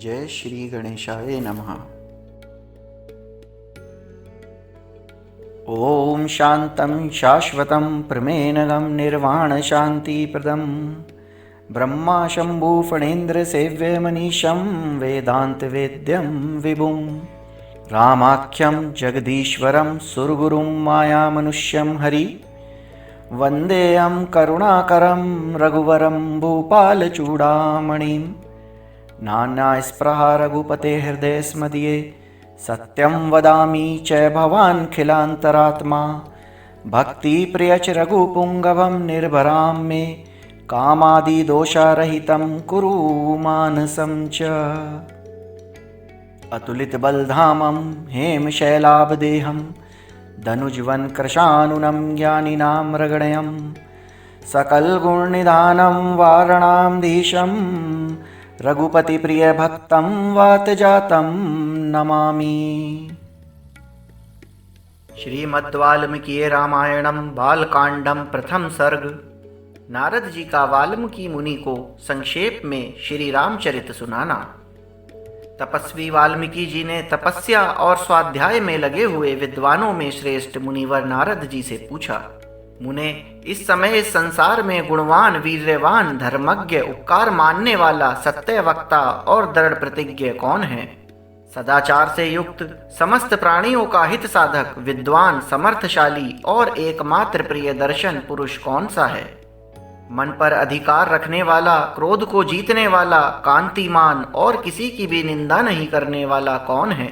जय श्री गणेशाय नमः। ओम शांतं शाश्वतं प्रमेनगं निर्वाणशान्तिप्रदं ब्रह्मा शंभु फणेन्द्र सेव्यमनीशं वेदान्तवेद्यं विभुं रामाख्यं जगदीश्वरं सुरगुरुं मायामनुष्यं हरि वन्देऽहं करुणाकरं रघुवरं भूपालचूडामणिं नान्यास्पृहा रघुपते हृदयस्मदीये सत्यं वदामि च भवान्खिलान्तरात्मा भक्तिप्रियच रघुपुङ्गवं निर्भरां मे कामादिदोषारहितं कुरु मानसं च। अतुलितबलधामं हेमशैलाभदेहं धनुजवनकृशानुनं ज्ञानिनां रगणयं सकलगुणनिधानं वारणाधीशं रघुपतिप्रियभक्तं वातजातं नमामि। श्रीमद्वाल्मीकि रामायणम बालकांडम प्रथम सर्ग। नारद जी का वाल्मीकि मुनि को संक्षेप में श्री रामचरित सुनाना। तपस्वी वाल्मीकि जी ने तपस्या और स्वाध्याय में लगे हुए विद्वानों में श्रेष्ठ मुनिवर नारद जी से पूछा, मुने, इस समय इस संसार में गुणवान, वीर्यवान, धर्मज्ञ, उपकार मानने वाला, सत्य वक्ता और दृढ़ प्रतिज्ञ कौन है? सदाचार से युक्त, समस्त प्राणियों का हित साधक, विद्वान, समर्थशाली और एकमात्र प्रिय दर्शन पुरुष कौन सा है? मन पर अधिकार रखने वाला, क्रोध को जीतने वाला, कांतिमान और किसी की भी निंदा नहीं करने वाला कौन है?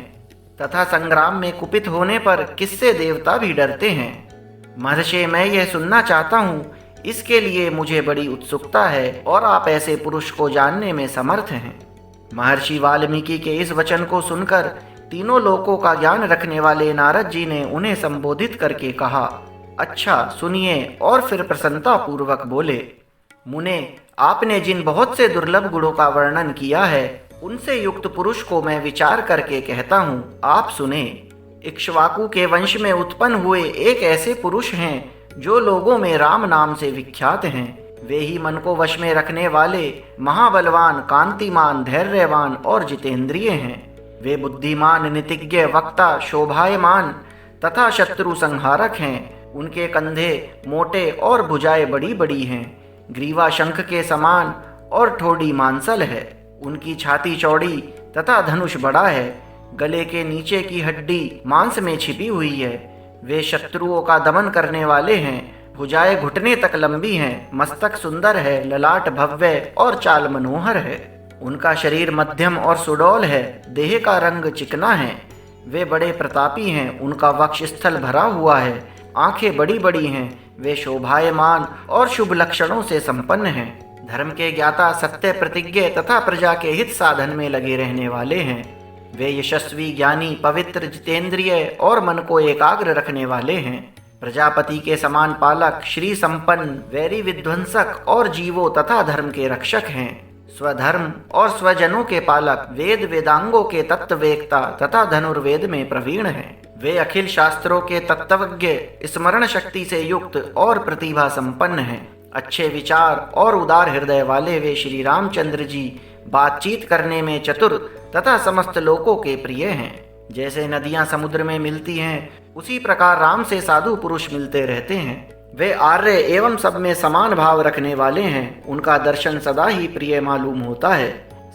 तथा संग्राम में कुपित होने पर किससे देवता भी डरते हैं? महर्षि, मैं यह सुनना चाहता हूँ, इसके लिए मुझे बड़ी उत्सुकता है और आप ऐसे पुरुष को जानने में समर्थ हैं। महर्षि वाल्मीकि के इस वचन को सुनकर तीनों लोकों का ज्ञान रखने वाले नारद जी ने उन्हें संबोधित करके कहा, अच्छा सुनिए, और फिर प्रसन्नता पूर्वक बोले, मुने, आपने जिन बहुत से दुर्लभ गुणों का वर्णन किया है, उनसे युक्त पुरुष को मैं विचार करके कहता हूँ, आप सुने। इक्ष्वाकु के वंश में उत्पन्न हुए एक ऐसे पुरुष हैं जो लोगों में राम नाम से विख्यात हैं। वे ही मन को वश में रखने वाले, महाबलवान, कांतिमान, धैर्यवान और जितेंद्रिय हैं। वे बुद्धिमान, नीतिज्ञ, वक्ता, शोभायमान तथा शत्रु संहारक हैं। उनके कंधे मोटे और भुजाएं बड़ी बड़ी हैं। ग्रीवा शंख के समान और ठोड़ी मांसल है। उनकी छाती चौड़ी तथा धनुष बड़ा है। गले के नीचे की हड्डी मांस में छिपी हुई है। वे शत्रुओं का दमन करने वाले हैं। भुजाएं घुटने तक लंबी हैं। मस्तक सुंदर है, ललाट भव्य और चाल मनोहर है। उनका शरीर मध्यम और सुडौल है। देह का रंग चिकना है। वे बड़े प्रतापी हैं। उनका वक्ष स्थल भरा हुआ है। आंखें बड़ी बड़ी हैं। वे शोभायमान और शुभ लक्षणों से संपन्न हैं। धर्म के ज्ञाता, सत्य प्रतिज्ञ तथा प्रजा के हित साधन में लगे रहने वाले हैं। वे यशस्वी, ज्ञानी, पवित्र, जितेंद्रिय और मन को एकाग्र रखने वाले हैं। प्रजापति के समान पालक, श्री संपन्न, वैरी विध्वंसक और जीवों तथा धर्म के रक्षक हैं। स्वधर्म और स्वजनों के पालक, वेद वेदांगों के तत्ववेत्ता तथा धनुर्वेद में प्रवीण हैं। वे अखिल शास्त्रों के तत्वज्ञ, स्मरण शक्ति से युक्त और प्रतिभा संपन्न हैं। अच्छे विचार और उदार हृदय वाले वे श्री रामचंद्र जी बातचीत करने में चतुर तथा समस्त लोकों के प्रिय हैं। जैसे नदियां समुद्र में मिलती हैं, उसी प्रकार राम से साधु पुरुष मिलते रहते हैं। वे आर्य एवं सब में समान भाव रखने वाले हैं। उनका दर्शन सदा ही प्रिय मालूम होता है।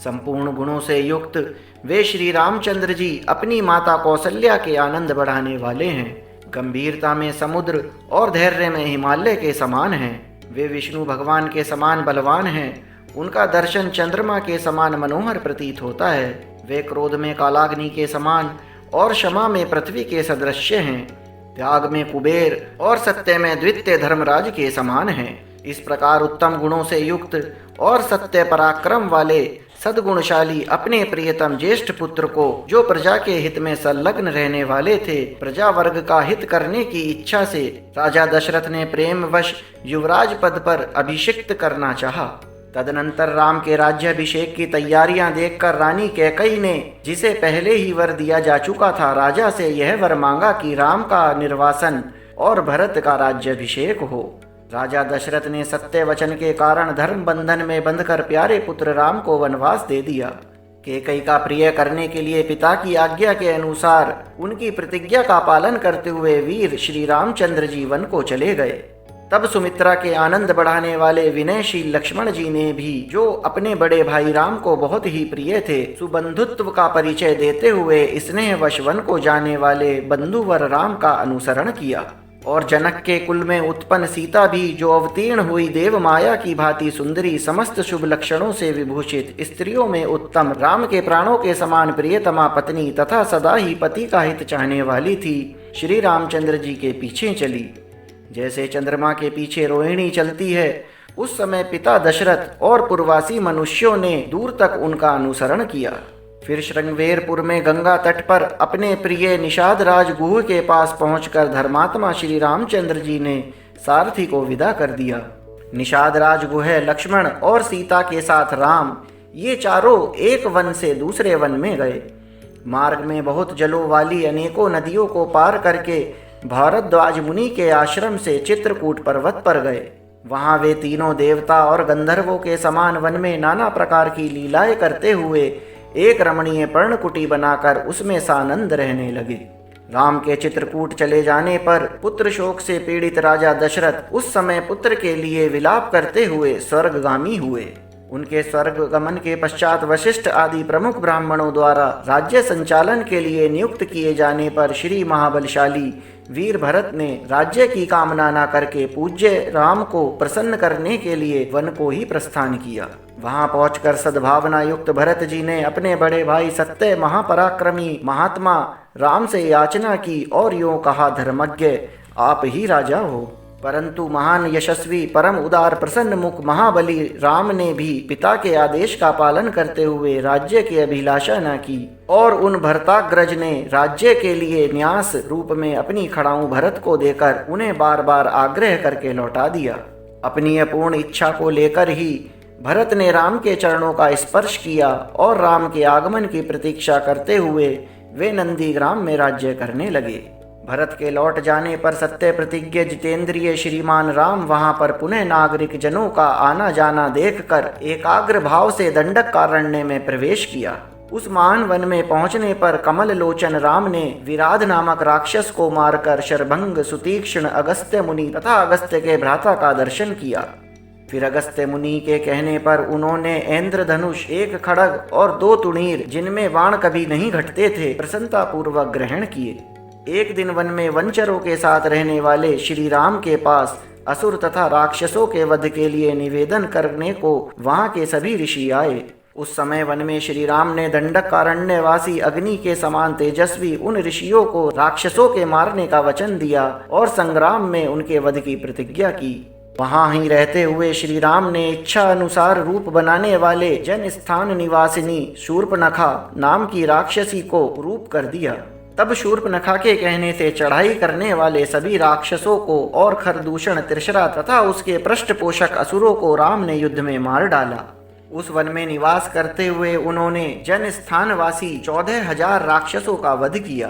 संपूर्ण गुणों से युक्त वे श्री रामचंद्र जी अपनी माता कौशल्या के आनंद बढ़ाने वाले हैं। गंभीरता में समुद्र और धैर्य में हिमालय के समान हैं। वे विष्णु भगवान के समान बलवान हैं। उनका दर्शन चंद्रमा के समान मनोहर प्रतीत होता है। वे क्रोध में कालाग्नि के समान और क्षमा में पृथ्वी के सदृश्य हैं। त्याग में कुबेर और सत्य में द्वितीय धर्मराज के समान हैं। इस प्रकार उत्तम गुणों से युक्त और सत्य पराक्रम वाले सद्गुणशाली अपने प्रियतम ज्येष्ठ पुत्र को, जो प्रजा के हित में संलग्न रहने वाले थे, प्रजा वर्ग का हित करने की इच्छा से राजा दशरथ ने प्रेमवश युवराज पद पर अभिषिक्त करना चाहा। तदनंतर राम के राज्याभिषेक की तैयारियां देखकर रानी कैकेयी ने, जिसे पहले ही वर दिया जा चुका था, राजा से यह वर मांगा कि राम का निर्वासन और भरत का राज्याभिषेक हो। राजा दशरथ ने सत्य वचन के कारण धर्म बंधन में बंधकर प्यारे पुत्र राम को वनवास दे दिया। कैकेयी का प्रिय करने के लिए पिता की आज्ञा के अनुसार उनकी प्रतिज्ञा का पालन करते हुए वीर श्री रामचंद्र जी वन को चले गए। तब सुमित्रा के आनंद बढ़ाने वाले विनयशील लक्ष्मण जी ने भी, जो अपने बड़े भाई राम को बहुत ही प्रिय थे, सुबंधुत्व का परिचय देते हुए स्नेहवश वन को जाने वाले बंधुवर राम का अनुसरण किया। और जनक के कुल में उत्पन्न सीता भी, जो अवतीर्ण हुई देव माया की भांति सुंदरी, समस्त शुभ लक्षणों से विभूषित, स्त्रियों में उत्तम, राम के प्राणों के समान प्रियतमा पत्नी तथा सदा ही पति का हित चाहने वाली थी, श्री रामचंद्र जी के पीछे चली। जैसे चंद्रमा के पीछे रोहिणी चलती है, उस समय पिता दशरथ और पूर्ववासी मनुष्यों ने दूर तक उनका अनुसरण किया। फिर श्रृंगवेरपुर में गंगा तट पर अपने प्रिय निषाद राज गुह के पास पहुंचकर धर्मात्मा श्री रामचंद्र जी ने सारथी को विदा कर दिया। निषाद राज गुह, लक्ष्मण और सीता के साथ राम, ये चारों एक वन से दूसरे वन में गए। मार्ग में बहुत जलों वाली अनेकों नदियों को पार करके भारद्वाज मुनि के आश्रम से चित्रकूट पर्वत पर गए। वहां वे तीनों देवता और गंधर्वों के समान वन में नाना प्रकार की लीलाएं करते हुए एक रमणीय पर्णकुटी बनाकर उसमें सानंद रहने लगे। राम के चित्रकूट चले जाने पर पुत्र शोक से पीड़ित राजा दशरथ उस समय पुत्र के लिए विलाप करते हुए स्वर्गगामी हुए। उनके स्वर्ग गमन के पश्चात वशिष्ठ आदि प्रमुख ब्राह्मणों द्वारा राज्य संचालन के लिए नियुक्त किए जाने पर श्री महाबलशाली वीर भरत ने राज्य की कामना न करके पूज्य राम को प्रसन्न करने के लिए वन को ही प्रस्थान किया। वहां पहुंचकर सद्भावना युक्त भरत जी ने अपने बड़े भाई सत्य महापराक्रमी महात्मा राम से याचना की और यूं कहा, धर्मज्ञ आप ही राजा हो। परंतु महान यशस्वी परम उदार प्रसन्न मुख महाबली राम ने भी पिता के आदेश का पालन करते हुए राज्य की अभिलाषा न की और उन भरताग्रज ने राज्य के लिए न्यास रूप में अपनी खड़ाऊ भरत को देकर उन्हें बार बार आग्रह करके लौटा दिया। अपनी अपूर्ण इच्छा को लेकर ही भरत ने राम के चरणों का स्पर्श किया और राम के आगमन की प्रतीक्षा करते हुए वे नंदीग्राम में राज्य करने लगे। भरत के लौट जाने पर सत्य प्रतिज्ञ जितेंद्रिय श्रीमान राम वहां पर पुनः नागरिक जनों का आना जाना देखकर एकाग्र भाव से दंडकारण्य में प्रवेश किया। उस महान वन में पहुंचने पर कमल लोचन राम ने विराध नामक राक्षस को मारकर शरभंग, सुतीक्ष्ण, अगस्त्य मुनि तथा अगस्त्य के भ्राता का दर्शन किया। फिर अगस्त्य मुनि के कहने पर उन्होंने इंद्रधनुष, एक खड्ग और 2 तुणीर, जिनमें बाण कभी नहीं घटते थे, प्रसन्नता पूर्वक ग्रहण किए। एक दिन वन में वनचरों के साथ रहने वाले श्री राम के पास असुर तथा राक्षसों के वध के लिए निवेदन करने को वहां के सभी ऋषि आए। उस समय वन में श्री राम ने दंडकारण्यवासी अग्नि के समान तेजस्वी उन ऋषियों को राक्षसों के मारने का वचन दिया और संग्राम में उनके वध की प्रतिज्ञा की। वहां ही रहते हुए श्री राम ने इच्छा अनुसार रूप बनाने वाले जन स्थान निवासिनी शूर्पणखा नाम की राक्षसी को रूप कर दिया। तब शूर्पणखा के कहने से चढ़ाई करने वाले सभी राक्षसों को और खरदूषण, त्रिशरा तथा उसके पृष्ठपोषक असुरों को राम ने युद्ध में मार डाला। उस वन में निवास करते हुए उन्होंने जन स्थानवासी 14,000 राक्षसों का वध किया।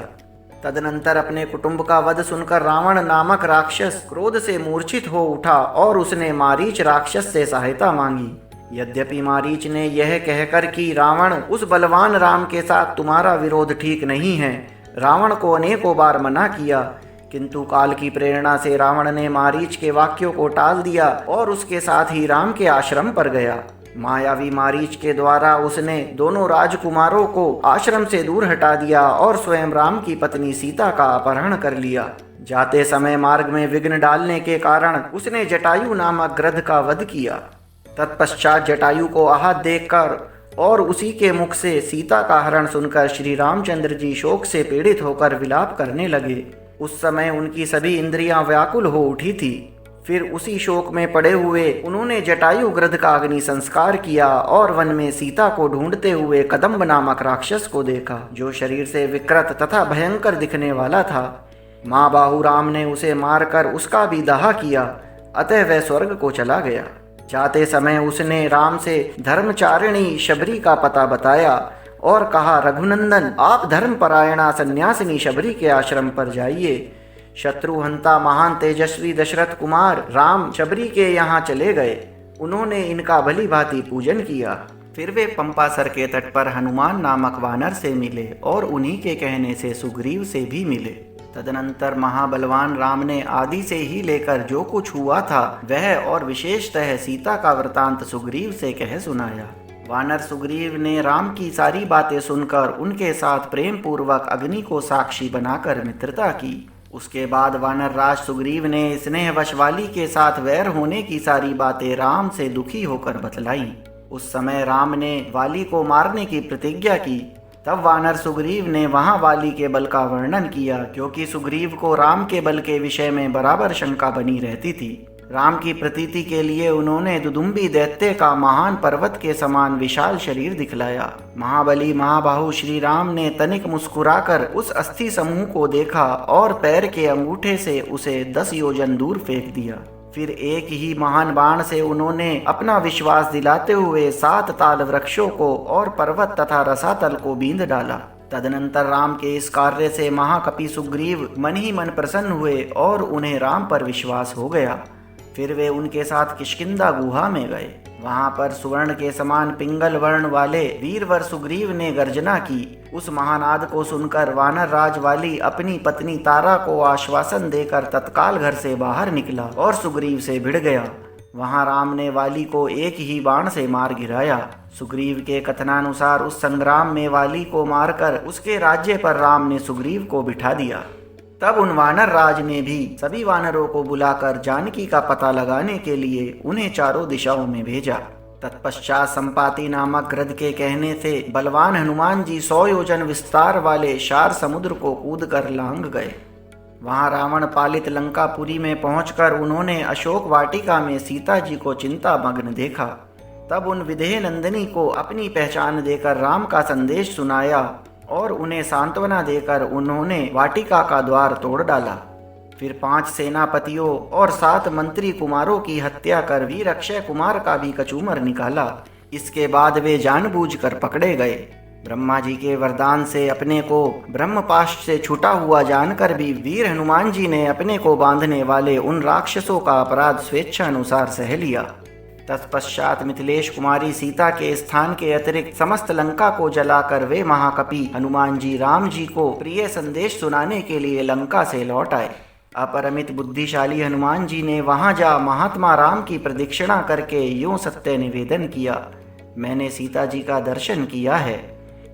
तदनंतर अपने कुटुंब का वध सुनकर रावण नामक राक्षस क्रोध से मूर्छित हो उठा और उसने मारीच राक्षस से सहायता मांगी। यद्यपि मारीच ने यह कहकर कि रावण, उस बलवान राम के साथ तुम्हारा विरोध ठीक नहीं है, रावण को अनेकों बार मना किया, किंतु काल की प्रेरणा से रावण ने मारीच के वाक्यों को टाल दिया और उसके साथ ही राम के आश्रम पर गया। मायावी मारीच के द्वारा उसने दोनों राजकुमारों को आश्रम से दूर हटा दिया और स्वयं राम की पत्नी सीता का अपहरण कर लिया। जाते समय मार्ग में विघ्न डालने के कारण उसने जटायु नामक गृध का वध किया। तत्पश्चात जटायु को आहत देखकर और उसी के मुख से सीता का हरण सुनकर श्री रामचंद्र जी शोक से पीड़ित होकर विलाप करने लगे। उस समय उनकी सभी इंद्रियां व्याकुल हो उठी थी। फिर उसी शोक में पड़े हुए उन्होंने जटायु गृध का अग्नि संस्कार किया और वन में सीता को ढूंढते हुए कदम्ब नामक राक्षस को देखा, जो शरीर से विकृत तथा भयंकर दिखने वाला था। माँ बाहु राम ने उसे मारकर उसका भी दाह किया, अतः वह स्वर्ग को चला गया। जाते समय उसने राम से धर्मचारिणी शबरी का पता बताया और कहा, रघुनंदन, आप धर्मपरायणा सन्यासिनी शबरी के आश्रम पर जाइए। शत्रुहंता महान तेजस्वी दशरथ कुमार राम शबरी के यहाँ चले गए। उन्होंने इनका भली भांति पूजन किया। फिर वे पंपासर के तट पर हनुमान नामक वानर से मिले और उन्हीं के कहने से सुग्रीव से भी मिले। तदनंतर महाबलवान राम ने आदि से ही लेकर जो कुछ हुआ था वह और विशेषतः सीता का वृतांत सुग्रीव से कह सुनाया। वानर सुग्रीव ने राम की सारी बातें सुनकर उनके साथ प्रेम पूर्वक अग्नि को साक्षी बनाकर मित्रता की। उसके बाद वानर राज सुग्रीव ने स्नेहवश वाली के साथ वैर होने की सारी बातें राम से दुखी होकर बतलाई। उस समय राम ने वाली को मारने की प्रतिज्ञा की। तब वानर सुग्रीव ने वहां वाली के बल का वर्णन किया, क्योंकि सुग्रीव को राम के बल के विषय में बराबर शंका बनी रहती थी। राम की प्रतीति के लिए उन्होंने दुदुम्बी दैत्य का महान पर्वत के समान विशाल शरीर दिखलाया। महाबली महाबाहु श्री राम ने तनिक मुस्कुराकर उस अस्थि समूह को देखा और पैर के अंगूठे से उसे 10 योजन दूर फेंक दिया। फिर एक ही महान बाण से उन्होंने अपना विश्वास दिलाते हुए 7 ताल वृक्षों को और पर्वत तथा रसातल को बींध डाला। तदनंतर राम के इस कार्य से महाकपि सुग्रीव मन ही मन प्रसन्न हुए और उन्हें राम पर विश्वास हो गया। फिर वे उनके साथ किष्किंधा गुहा में गए। वहां पर सुवर्ण के समान पिंगल वर्ण वाले वीरवर सुग्रीव ने गर्जना की। उस महानाद को सुनकर वानर राज वाली अपनी पत्नी तारा को आश्वासन देकर तत्काल घर से बाहर निकला और सुग्रीव से भिड़ गया। वहां राम ने वाली को एक ही बाण से मार गिराया। सुग्रीव के कथनानुसार उस संग्राम में वाली को मारकर उसके राज्य पर राम ने सुग्रीव को बिठा दिया। तब उन वानर राज ने भी सभी वानरों को बुलाकर जानकी का पता लगाने के लिए उन्हें चारों दिशाओं में भेजा। तत्पश्चात संपाति नामक गृध के कहने से बलवान हनुमान जी 100 योजन विस्तार वाले शार समुद्र को कूद कर लांग गए। वहां रावण पालित लंकापुरी में पहुंचकर उन्होंने अशोक वाटिका में सीता जी को चिंता मग्न देखा। तब उन विदेह नंदिनी को अपनी पहचान देकर राम का संदेश सुनाया और उन्हें सांत्वना देकर उन्होंने वाटिका का द्वार तोड़ डाला। फिर 5 सेनापतियों और 7 मंत्री कुमारों की हत्या कर वीर अक्षय कुमार का भी कचूमर निकाला। इसके बाद वे जानबूझकर पकड़े गए। ब्रह्मा जी के वरदान से अपने को ब्रह्मपाश से छूटा हुआ जानकर भी वीर हनुमान जी ने अपने को बांधने वाले उन राक्षसों का अपराध स्वेच्छा अनुसार सह लिया। तत्पश्चात मिथिलेश कुमारी सीता के स्थान के अतिरिक्त समस्त लंका को जलाकर वे महाकपि हनुमान जी राम जी को प्रिय संदेश सुनाने के लिए लंका से लौट आए। अपरमित बुद्धिशाली हनुमान जी ने वहां जा महात्मा राम की प्रदक्षिणा करके यूं सत्य निवेदन किया, मैंने सीता जी का दर्शन किया है।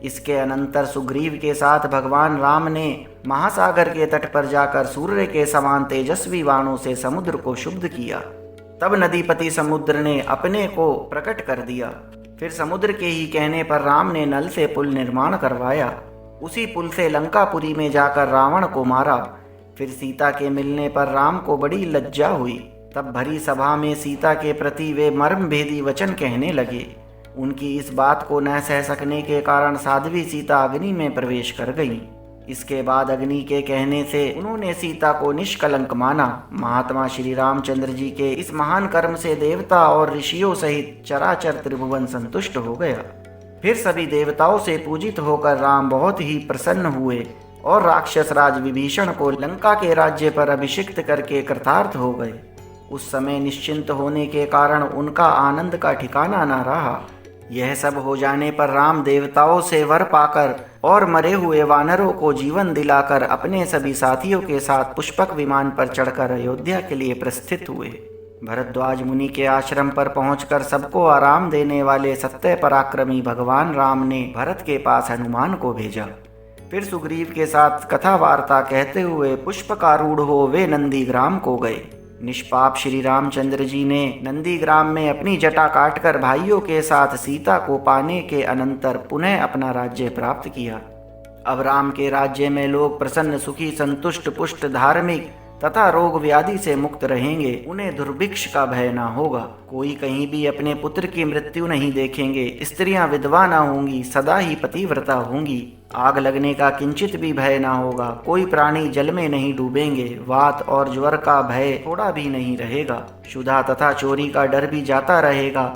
इसके अनंतर सुग्रीव के साथ भगवान राम ने महासागर के तट पर जाकर सूर्य के समान तेजस्वी बाणों से समुद्र को शुद्ध किया। तब नदीपति समुद्र ने अपने को प्रकट कर दिया। फिर समुद्र के ही कहने पर राम ने नल से पुल निर्माण करवाया। उसी पुल से लंकापुरी में जाकर रावण को मारा। फिर सीता के मिलने पर राम को बड़ी लज्जा हुई। तब भरी सभा में सीता के प्रति वे मर्म भेदी वचन कहने लगे। उनकी इस बात को न सह सकने के कारण साध्वी सीता अग्नि में प्रवेश कर गई। इसके बाद अग्नि के कहने से उन्होंने सीता को निष्कलंक माना। महात्मा श्री रामचंद्र जी के इस महान कर्म से देवता और ऋषियों सहित चराचर त्रिभुवन संतुष्ट हो गया। फिर सभी देवताओं से पूजित होकर राम बहुत ही प्रसन्न हुए और राक्षस राज विभीषण को लंका के राज्य पर अभिषिक्त करके कृतार्थ हो गए। उस समय निश्चिंत होने के कारण उनका आनंद का ठिकाना न रहा। यह सब हो जाने पर राम देवताओं से वर पाकर और मरे हुए वानरों को जीवन दिलाकर अपने सभी साथियों के साथ पुष्पक विमान पर चढ़कर अयोध्या के लिए प्रस्थित हुए। भरद्वाज मुनि के आश्रम पर पहुंचकर सबको आराम देने वाले सत्य पराक्रमी भगवान राम ने भरत के पास हनुमान को भेजा। फिर सुग्रीव के साथ कथा वार्ता कहते हुए पुष्पकारूढ़ हो वे नंदीग्राम को गए। निष्पाप श्री रामचंद्र जी ने नंदीग्राम में अपनी जटा काटकर भाइयों के साथ सीता को पाने के अनंतर पुनः अपना राज्य प्राप्त किया। अब राम के राज्य में लोग प्रसन्न सुखी संतुष्ट पुष्ट धार्मिक तथा रोग व्याधि से मुक्त रहेंगे। उन्हें दुर्भिक्ष का भय न होगा। कोई कहीं भी अपने पुत्र की मृत्यु नहीं देखेंगे। स्त्रियां विधवा न होंगी, सदा ही पतिव्रता होंगी। आग लगने का किंचित भी भय न होगा। कोई प्राणी जल में नहीं डूबेंगे। वात और ज्वर का भय थोड़ा भी नहीं रहेगा। क्षुधा तथा चोरी का डर भी जाता रहेगा।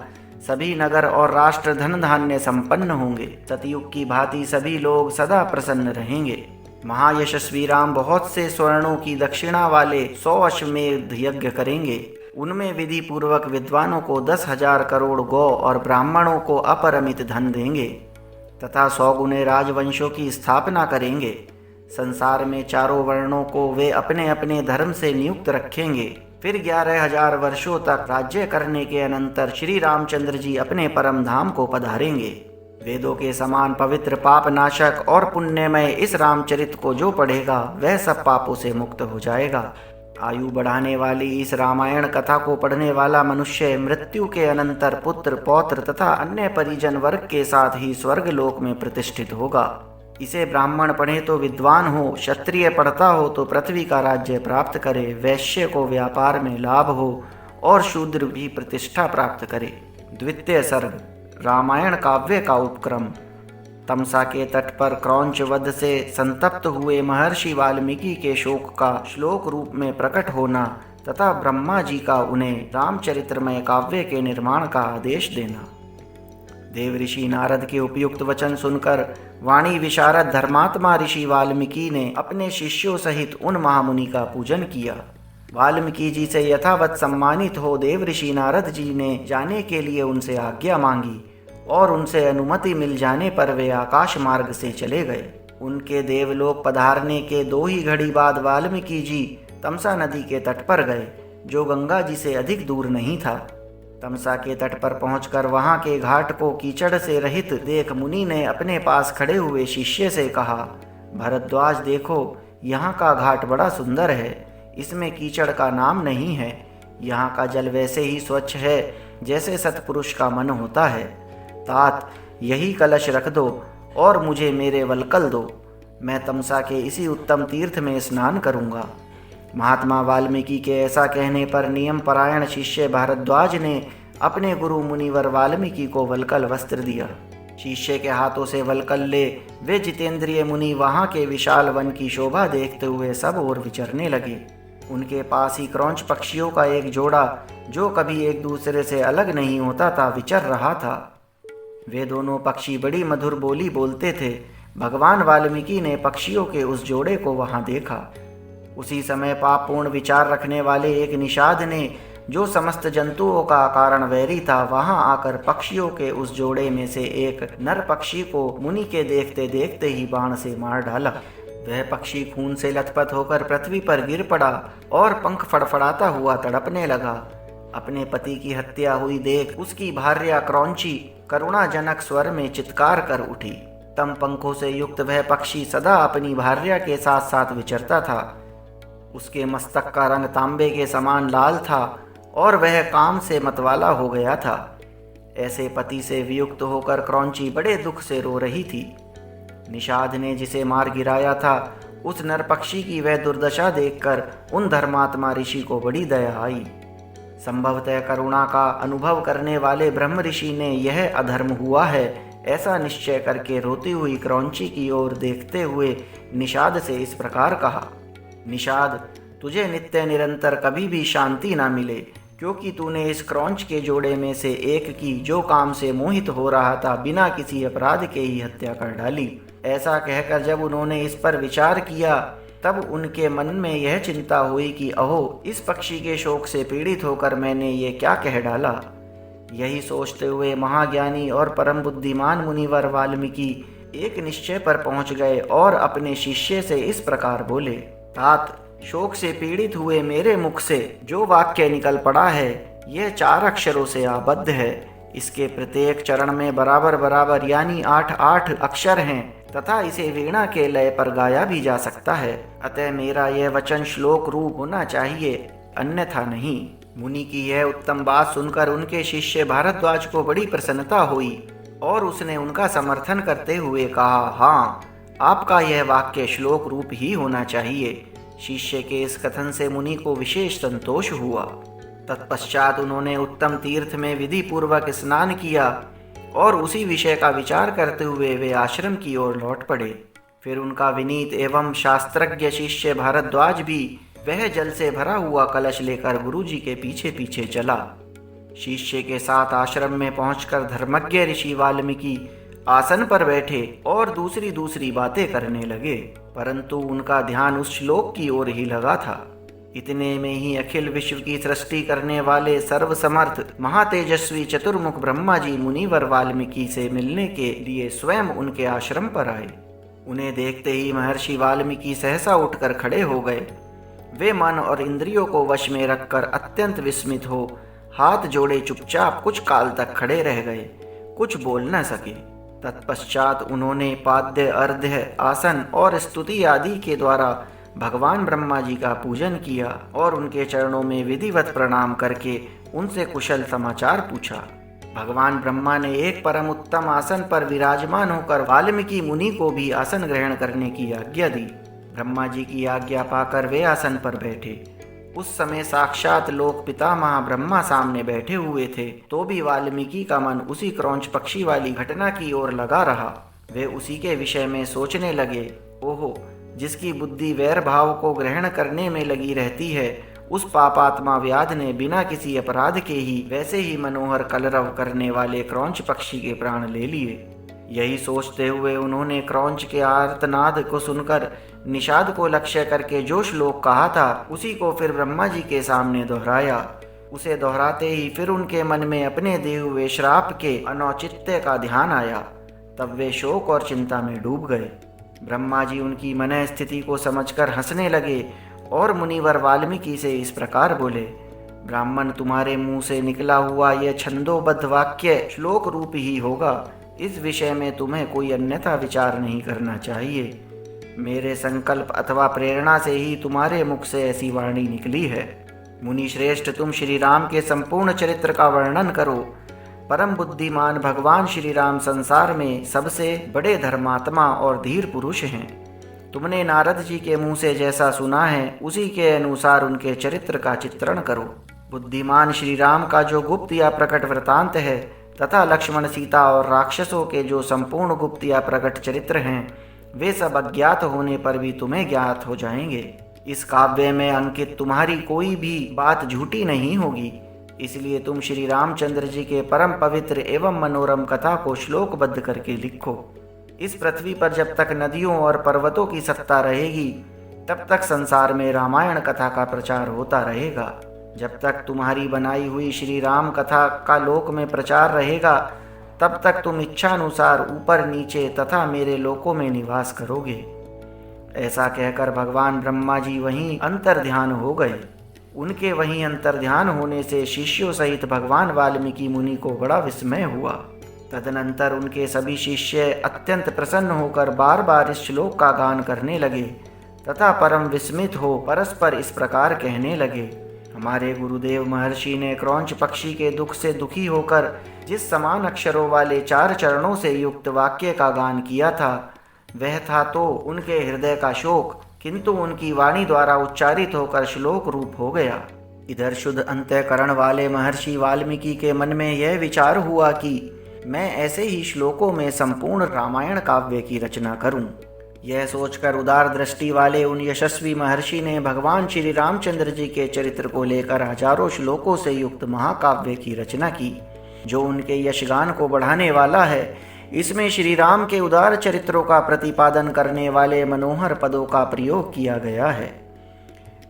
सभी नगर और राष्ट्र धन धान्य संपन्न होंगे। सतयुग की भांति सभी लोग सदा प्रसन्न रहेंगे। महायशस्वी राम बहुत से स्वर्णों की दक्षिणा वाले 100 अश्वमेध यज्ञ करेंगे। उनमें विधि पूर्वक विद्वानों को 10,000 करोड़ गौ और ब्राह्मणों को अपरिमित धन देंगे तथा 100 गुने राजवंशों की स्थापना करेंगे। संसार में चारों वर्णों को वे अपने अपने धर्म से नियुक्त रखेंगे। फिर 11,000 वर्षों तक राज्य करने के अनंतर श्री रामचंद्र जी अपने परम धाम को पधारेंगे। वेदों के समान पवित्र, पाप नाशक और पुण्यमय इस रामचरित को जो पढ़ेगा वह सब पापों से मुक्त हो जाएगा। आयु बढ़ाने वाली इस रामायण कथा को पढ़ने वाला मनुष्य मृत्यु के अनंतर पुत्र, पौत्र तथा अन्य परिजन वर्ग के साथ ही स्वर्ग लोक में प्रतिष्ठित होगा। इसे ब्राह्मण पढ़े तो विद्वान हो, क्षत्रिय पढ़ता हो तो पृथ्वी का राज्य प्राप्त करे, वैश्य को व्यापार में लाभ हो और शूद्र भी प्रतिष्ठा प्राप्त करे। द्वितीय सर्ग रामायण काव्य का उपक्रम। तमसा के तट पर क्रौंच वध से संतप्त हुए महर्षि वाल्मीकि के शोक का श्लोक रूप में प्रकट होना तथा ब्रह्मा जी का उन्हें रामचरित्रमय काव्य के निर्माण का आदेश देना। देव ऋषि नारद के उपयुक्त वचन सुनकर वाणी विशारद धर्मात्मा ऋषि वाल्मीकि ने अपने शिष्यों सहित उन महामुनि का पूजन किया। वाल्मीकि जी से यथावत सम्मानित हो देव ऋषि नारद जी ने जाने के लिए उनसे आज्ञा मांगी और उनसे अनुमति मिल जाने पर वे आकाश मार्ग से चले गए। उनके देवलोक पधारने के 2 ही घड़ी बाद वाल्मीकि जी तमसा नदी के तट पर गए, जो गंगा जी से अधिक दूर नहीं था। तमसा के तट पर पहुंचकर वहां के घाट को कीचड़ से रहित देख मुनि ने अपने पास खड़े हुए शिष्य से कहा, भरद्वाज देखो, यहाँ का घाट बड़ा सुंदर है, इसमें कीचड़ का नाम नहीं है। यहाँ का जल वैसे ही स्वच्छ है जैसे सत्पुरुष का मन होता है। तात, यही कलश रख दो और मुझे मेरे वल्कल दो, मैं तमसा के इसी उत्तम तीर्थ में स्नान करूँगा। महात्मा वाल्मीकि के ऐसा कहने पर नियम परायण शिष्य भारद्वाज ने अपने गुरु मुनिवर वाल्मीकि को वल्कल वस्त्र दिया। शिष्य के हाथों से वल्कल ले वे जितेंद्रिय मुनि वहाँ के विशाल वन की शोभा देखते हुए सब ओर विचरने लगे। उनके पास ही क्रौंच पक्षियों का एक जोड़ा, जो कभी एक दूसरे से अलग नहीं होता था, विचर रहा था। वे दोनों पक्षी बड़ी मधुर बोली बोलते थे। भगवान वाल्मीकि ने पक्षियों के उस जोड़े को वहां देखा। उसी समय पापपूर्ण विचार रखने वाले एक निषाद ने, जो समस्त जंतुओं का कारण वैरी था, वहां आकर पक्षियों के उस जोड़े में से एक नर पक्षी को मुनि के देखते देखते ही बाण से मार डाला। वह पक्षी खून से लथपथ होकर पृथ्वी पर गिर पड़ा और पंख फड़फड़ाता हुआ तड़पने लगा। अपने पति की हत्या हुई देख उसकी भार्या क्रौंची करुणाजनक स्वर में चित्कार कर उठी। तम पंखों से युक्त वह पक्षी सदा अपनी भार्या के साथ साथ विचरता था। उसके मस्तक का रंग तांबे के समान लाल था और वह काम से मतवाला हो गया था। ऐसे पति से वियुक्त होकर क्रौंची बड़े दुख से रो रही थी। निषाद ने जिसे मार गिराया था, उस नर पक्षी की वह दुर्दशा देखकर उन धर्मात्मा ऋषि को बड़ी दया आई। संभवतः करुणा का अनुभव करने वाले ब्रह्म ऋषि ने यह अधर्म हुआ है ऐसा निश्चय करके रोती हुई क्रौंची की ओर देखते हुए निषाद से इस प्रकार कहा, निषाद, तुझे नित्य निरंतर कभी भी शांति ना मिले, क्योंकि तूने इस क्रौंच के जोड़े में से एक की, जो काम से मोहित हो रहा था, बिना किसी अपराध के ही हत्या कर डाली। ऐसा कहकर जब उन्होंने इस पर विचार किया, तब उनके मन में यह चिंता हुई कि अहो, इस पक्षी के शोक से पीड़ित होकर मैंने ये क्या कह डाला। यही सोचते हुए महाज्ञानी और परम बुद्धिमान मुनिवर वाल्मीकि एक निश्चय पर पहुंच गए और अपने शिष्य से इस प्रकार बोले, तात, शोक से पीड़ित हुए मेरे मुख से जो वाक्य निकल पड़ा है, यह 4 अक्षरों से आबद्ध है। इसके प्रत्येक चरण में बराबर बराबर यानी 8-8 अक्षर हैं तथा इसे वीणा के लय पर गाया भी जा सकता है। अतः मेरा यह वचन श्लोक रूप होना चाहिए, अन्यथा नहीं। मुनि की यह उत्तम बात सुनकर उनके शिष्य भारद्वाज को बड़ी प्रसन्नता हुई और उसने उनका समर्थन करते हुए कहा, हाँ, आपका यह वाक्य श्लोक रूप ही होना चाहिए। शिष्य के इस कथन से मुनि को विशेष संतोष हुआ। तत्पश्चात उन्होंने उत्तम तीर्थ में विधि पूर्वक स्नान किया और उसी विषय का विचार करते हुए वे आश्रम की ओर लौट पड़े। फिर उनका विनीत एवं शास्त्रज्ञ शिष्य भारद्वाज भी वह जल से भरा हुआ कलश लेकर गुरुजी के पीछे पीछे चला। शिष्य के साथ आश्रम में पहुंचकर धर्मज्ञ ऋषि वाल्मीकि आसन पर बैठे और दूसरी दूसरी बातें करने लगे, परंतु उनका ध्यान उस श्लोक की ओर ही लगा था। इतने में ही अखिल विश्व की सृष्टि करने वाले सर्वसमर्थ महातेजस्वी चतुर्मुख ब्रह्मा जी मुनिवर वाल्मीकि से मिलने के लिए स्वयं उनके आश्रम पर आए। उन्हें देखते ही महर्षि वाल्मीकि सहसा उठकर खड़े हो गए। वे मन और इंद्रियों को वश में रखकर अत्यंत विस्मित हो हाथ जोड़े चुपचाप कुछ काल तक खड़े रह गए, कुछ बोल न सके। तत्पश्चात उन्होंने पाद्य, अर्घ्य, आसन और स्तुति आदि के द्वारा भगवान ब्रह्मा जी का पूजन किया और उनके चरणों में विधिवत प्रणाम करके उनसे कुशल समाचार पूछा। भगवान ब्रह्मा ने एक परम उत्तम आसन पर विराजमान होकर वाल्मीकि मुनि को भी आसन ग्रहण करने की आज्ञा दी। ब्रह्मा जी की आज्ञा पाकर वे आसन पर बैठे। उस समय साक्षात लोक पितामह ब्रह्मा सामने बैठे हुए थे, तो भी वाल्मीकि का मन उसी क्रौंच पक्षी वाली घटना की ओर लगा रहा। वे उसी के विषय में सोचने लगे। ओहो, जिसकी बुद्धि वैर भाव को ग्रहण करने में लगी रहती है, उस पापात्मा व्याध ने बिना किसी अपराध के ही वैसे ही मनोहर कलरव करने वाले क्रौंच पक्षी के प्राण ले लिए। यही सोचते हुए उन्होंने क्रौंच के आर्तनाद को सुनकर निषाद को लक्ष्य करके जो श्लोक कहा था, उसी को फिर ब्रह्मा जी के सामने दोहराया। उसे दोहराते ही फिर उनके मन में अपने दिए हुए श्राप के अनौचित्य का ध्यान आया। तब वे शोक और चिंता में डूब गए। ब्रह्मा जी उनकी मन स्थिति को समझकर हंसने लगे और मुनिवर वाल्मीकि से इस प्रकार बोले। ब्राह्मण, तुम्हारे मुंह से निकला हुआ यह छंदोबद्ध वाक्य श्लोक रूप ही होगा। इस विषय में तुम्हें कोई अन्यथा विचार नहीं करना चाहिए। मेरे संकल्प अथवा प्रेरणा से ही तुम्हारे मुख से ऐसी वाणी निकली है। मुनि श्रेष्ठ, तुम श्री राम के संपूर्ण चरित्र का वर्णन करो। परम बुद्धिमान भगवान श्री राम संसार में सबसे बड़े धर्मात्मा और धीर पुरुष हैं। तुमने नारद जी के मुंह से जैसा सुना है, उसी के अनुसार उनके चरित्र का चित्रण करो। बुद्धिमान श्री राम का जो गुप्त या प्रकट वृतांत है तथा लक्ष्मण, सीता और राक्षसों के जो संपूर्ण गुप्त या प्रकट चरित्र हैं, वे सब अज्ञात होने पर भी तुम्हें ज्ञात हो जाएंगे। इस काव्य में अंकित तुम्हारी कोई भी बात झूठी नहीं होगी। इसलिए तुम श्री रामचंद्र जी के परम पवित्र एवं मनोरम कथा को श्लोकबद्ध करके लिखो। इस पृथ्वी पर जब तक नदियों और पर्वतों की सत्ता रहेगी, तब तक संसार में रामायण कथा का प्रचार होता रहेगा। जब तक तुम्हारी बनाई हुई श्री राम कथा का लोक में प्रचार रहेगा, तब तक तुम इच्छानुसार ऊपर नीचे तथा मेरे लोकों में निवास करोगे। ऐसा कहकर भगवान ब्रह्मा जी वहीं अंतर्ध्यान हो गए। उनके वहीं अंतर्ध्यान होने से शिष्यों सहित भगवान वाल्मीकि मुनि को बड़ा विस्मय हुआ। तदनंतर उनके सभी शिष्य अत्यंत प्रसन्न होकर बार बार इस श्लोक का गान करने लगे तथा परम विस्मित हो परस्पर इस प्रकार कहने लगे। हमारे गुरुदेव महर्षि ने क्रौंच पक्षी के दुख से दुखी होकर जिस समान अक्षरों वाले 4 चरणों से युक्त वाक्य का गान किया था, वह था तो उनके हृदय का शोक, किंतु उनकी वाणी द्वारा उच्चारित होकर श्लोक रूप हो गया। इधर शुद्ध अंतःकरण वाले महर्षि वाल्मीकि के मन में यह विचार हुआ कि मैं ऐसे ही श्लोकों में संपूर्ण रामायण काव्य की रचना करूं। यह सोचकर उदार दृष्टि वाले उन यशस्वी महर्षि ने भगवान श्री रामचंद्र जी के चरित्र को लेकर हजारों श्लोकों से युक्त महाकाव्य की रचना की, जो उनके यशगान को बढ़ाने वाला है। इसमें श्री राम के उदार चरित्रों का प्रतिपादन करने वाले मनोहर पदों का प्रयोग किया गया है।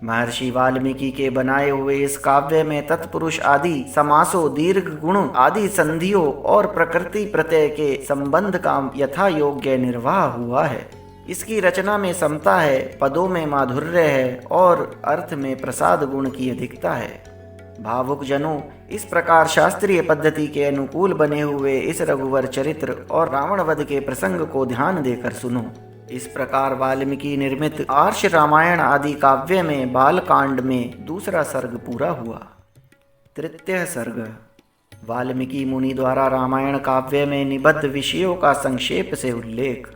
महर्षि वाल्मीकि के बनाए हुए इस काव्य में तत्पुरुष आदि समासों, दीर्घ गुण आदि संधियों और प्रकृति प्रत्यय के संबंध का यथा योग्य निर्वाह हुआ है। इसकी रचना में समता है, पदों में माधुर्य है और अर्थ में प्रसाद गुण की अधिकता है। भावुक जनों, इस प्रकार शास्त्रीय पद्धति के अनुकूल बने हुए इस रघुवर चरित्र और रावण वध के प्रसंग को ध्यान देकर सुनो। इस प्रकार वाल्मीकि निर्मित आर्ष रामायण आदि काव्य में बालकांड में दूसरा सर्ग पूरा हुआ। तृतीय सर्ग वाल्मीकि मुनि द्वारा रामायण काव्य में निबद्ध विषयों का संक्षेप से उल्लेख।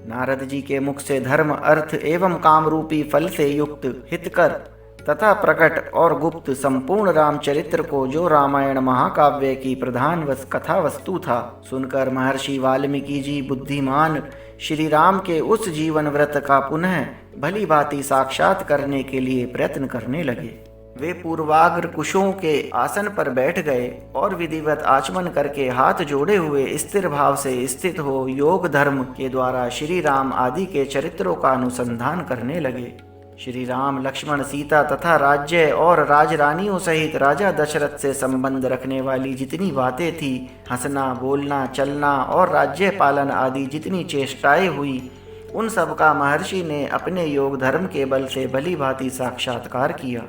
नारद जी के मुख से धर्म, अर्थ एवं काम रूपी फल से युक्त हितकर तथा प्रकट और गुप्त संपूर्ण रामचरित्र को, जो रामायण महाकाव्य की प्रधान कथा वस्तु था, सुनकर महर्षि वाल्मीकि जी बुद्धिमान श्री राम के उस जीवन व्रत का पुनः भली भांति साक्षात करने के लिए प्रयत्न करने लगे। वे पूर्वाग्र कुशों के आसन पर बैठ गए और विधिवत आचमन करके हाथ जोड़े हुए स्थिर भाव से स्थित हो योग धर्म के द्वारा श्री राम आदि के चरित्रों का अनुसंधान करने लगे। श्री राम लक्ष्मण सीता तथा राज्य और राजरानियों सहित राजा दशरथ से संबंध रखने वाली जितनी बातें थी, हंसना, बोलना, चलना और राज्य पालन आदि जितनी चेष्टाएं हुई, उन सब का महर्षि ने अपने योग धर्म के बल से भली भांति साक्षात्कार किया।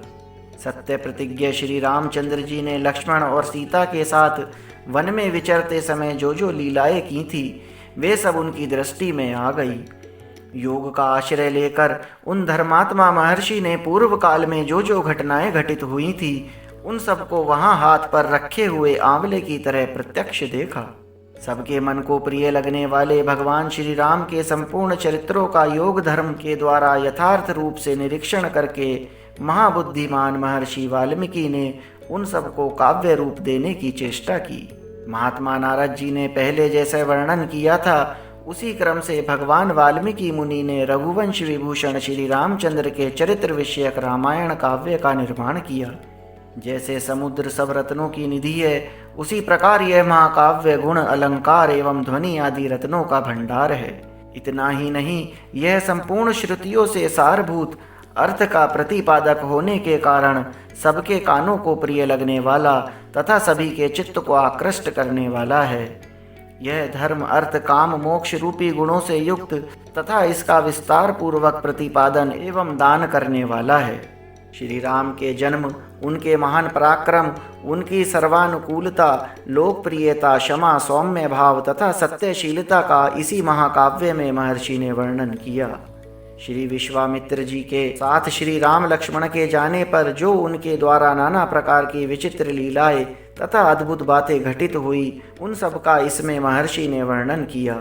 सत्य प्रतिज्ञ श्री रामचंद्र जी ने लक्ष्मण और सीता के साथ वन में विचरते समय जो जो लीलाएं की थी, वे सब उनकी दृष्टि में आ गई। योग का आश्रय लेकर उन धर्मात्मा महर्षि ने पूर्व काल में जो जो घटनाएं घटित हुई थी, उन सबको वहां हाथ पर रखे हुए आंवले की तरह प्रत्यक्ष देखा। सबके मन को प्रिय लगने वाले भगवान श्री राम के संपूर्ण चरित्रों का योग धर्म के द्वारा यथार्थ रूप से निरीक्षण करके महाबुद्धिमान महर्षि वाल्मीकि ने उन सबको काव्य रूप देने की चेष्टा की। महात्मा नारद जी ने पहले जैसे वर्णन किया था, उसी क्रम से भगवान वाल्मीकि मुनि ने रघुवंश विभूषण श्री रामचंद्र के चरित्र विषयक रामायण काव्य का निर्माण किया। जैसे समुद्र सब रत्नों की निधि है, उसी प्रकार यह महाकाव्य गुण, अलंकार एवं ध्वनि आदि रत्नों का भंडार है। इतना ही नहीं, यह संपूर्ण श्रुतियों से सारभूत अर्थ का प्रतिपादक होने के कारण सबके कानों को प्रिय लगने वाला तथा सभी के चित्त को आकृष्ट करने वाला है। यह धर्म, अर्थ, काम, मोक्ष रूपी गुणों से युक्त तथा इसका विस्तार पूर्वक प्रतिपादन एवं दान करने वाला है। श्री राम के जन्म, उनके महान पराक्रम, उनकी सर्वानुकूलता, लोकप्रियता, क्षमा, सौम्य भाव तथा सत्यशीलता का इसी महाकाव्य में महर्षि ने वर्णन किया। श्री विश्वामित्र जी के साथ श्री राम लक्ष्मण के जाने पर जो उनके द्वारा नाना प्रकार की विचित्र लीलाएं तथा अद्भुत बातें घटित हुई, उन सब का इसमें महर्षि ने वर्णन किया।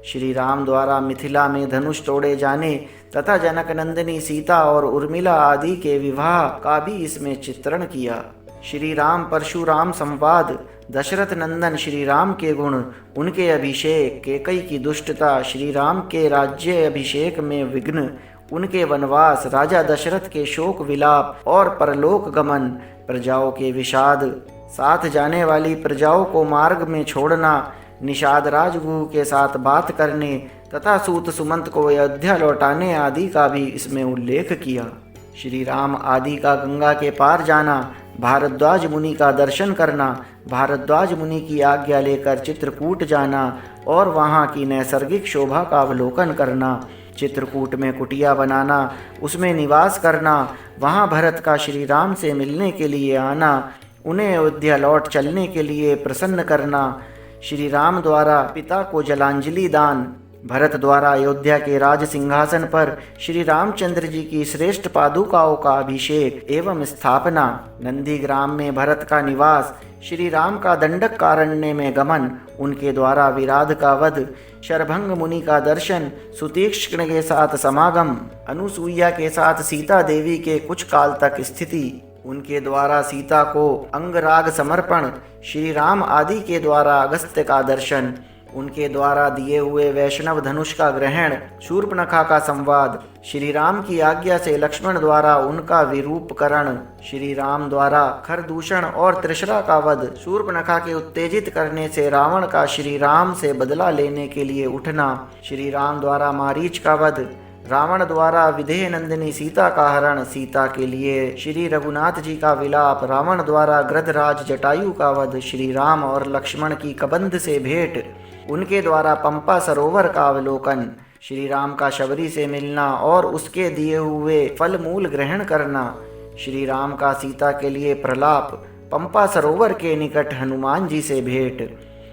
श्री राम द्वारा मिथिला में धनुष तोड़े जाने तथा जनक नंदिनी सीता और उर्मिला आदि के विवाह का भी इसमें चित्रण किया। श्री राम परशुराम संवाद, दशरथ नंदन श्री राम के गुण, उनके अभिषेक, केकई की दुष्टता, श्री राम के राज्य अभिषेक में विघ्न, उनके वनवास, राजा दशरथ के शोक विलाप और परलोक गमन, प्रजाओं के विषाद, साथ जाने वाली प्रजाओं को मार्ग में छोड़ना, निषाद राजगुह के साथ बात करने तथा सूत सुमंत को अयोध्या लौटाने आदि का भी इसमें उल्लेख किया। श्री राम आदि का गंगा के पार जाना, भारद्वाज मुनि का दर्शन करना, भारद्वाज मुनि की आज्ञा लेकर चित्रकूट जाना और वहाँ की नैसर्गिक शोभा का अवलोकन करना, चित्रकूट में कुटिया बनाना, उसमें निवास करना, वहाँ भरत का श्री राम से मिलने के लिए आना, उन्हें अयोध्या लौट चलने के लिए प्रसन्न करना, श्री राम द्वारा पिता को जलांजलि दान, भरत द्वारा अयोध्या के राज सिंहासन पर श्री रामचंद्र जी की श्रेष्ठ पादुकाओं का अभिषेक एवं स्थापना, नंदीग्राम में भरत का निवास, श्री राम का दंडक कारण्य में गमन, उनके द्वारा विराध का वध, शरभंग मुनि का दर्शन, सुतीक्ष्ण के साथ समागम, अनुसुईया के साथ सीता देवी के कुछ काल तक स्थिति, उनके द्वारा सीता को अंगराग समर्पण, श्री राम आदि के द्वारा अगस्त्य का दर्शन, उनके द्वारा दिए हुए वैष्णव धनुष का ग्रहण, शूर्पणखा का संवाद, श्री राम की आज्ञा से लक्ष्मण द्वारा उनका विरूपकरण, श्री राम द्वारा खरदूषण और त्रिशरा का वध, शूर्पणखा के उत्तेजित करने से रावण का श्री राम से बदला लेने के लिए उठना, श्री राम द्वारा मारीच का वध, रावण द्वारा विदेह नंदिनी सीता का हरण, सीता के लिए श्री रघुनाथ जी का विलाप, रावण द्वारा गृधराज जटायु का वध, श्री राम और लक्ष्मण की कबंध से भेंट, उनके द्वारा पंपा सरोवर का अवलोकन, श्री राम का शबरी से मिलना और उसके दिए हुए फल मूल ग्रहण करना, श्री राम का सीता के लिए प्रलाप, पंपा सरोवर के निकट हनुमान जी से भेंट,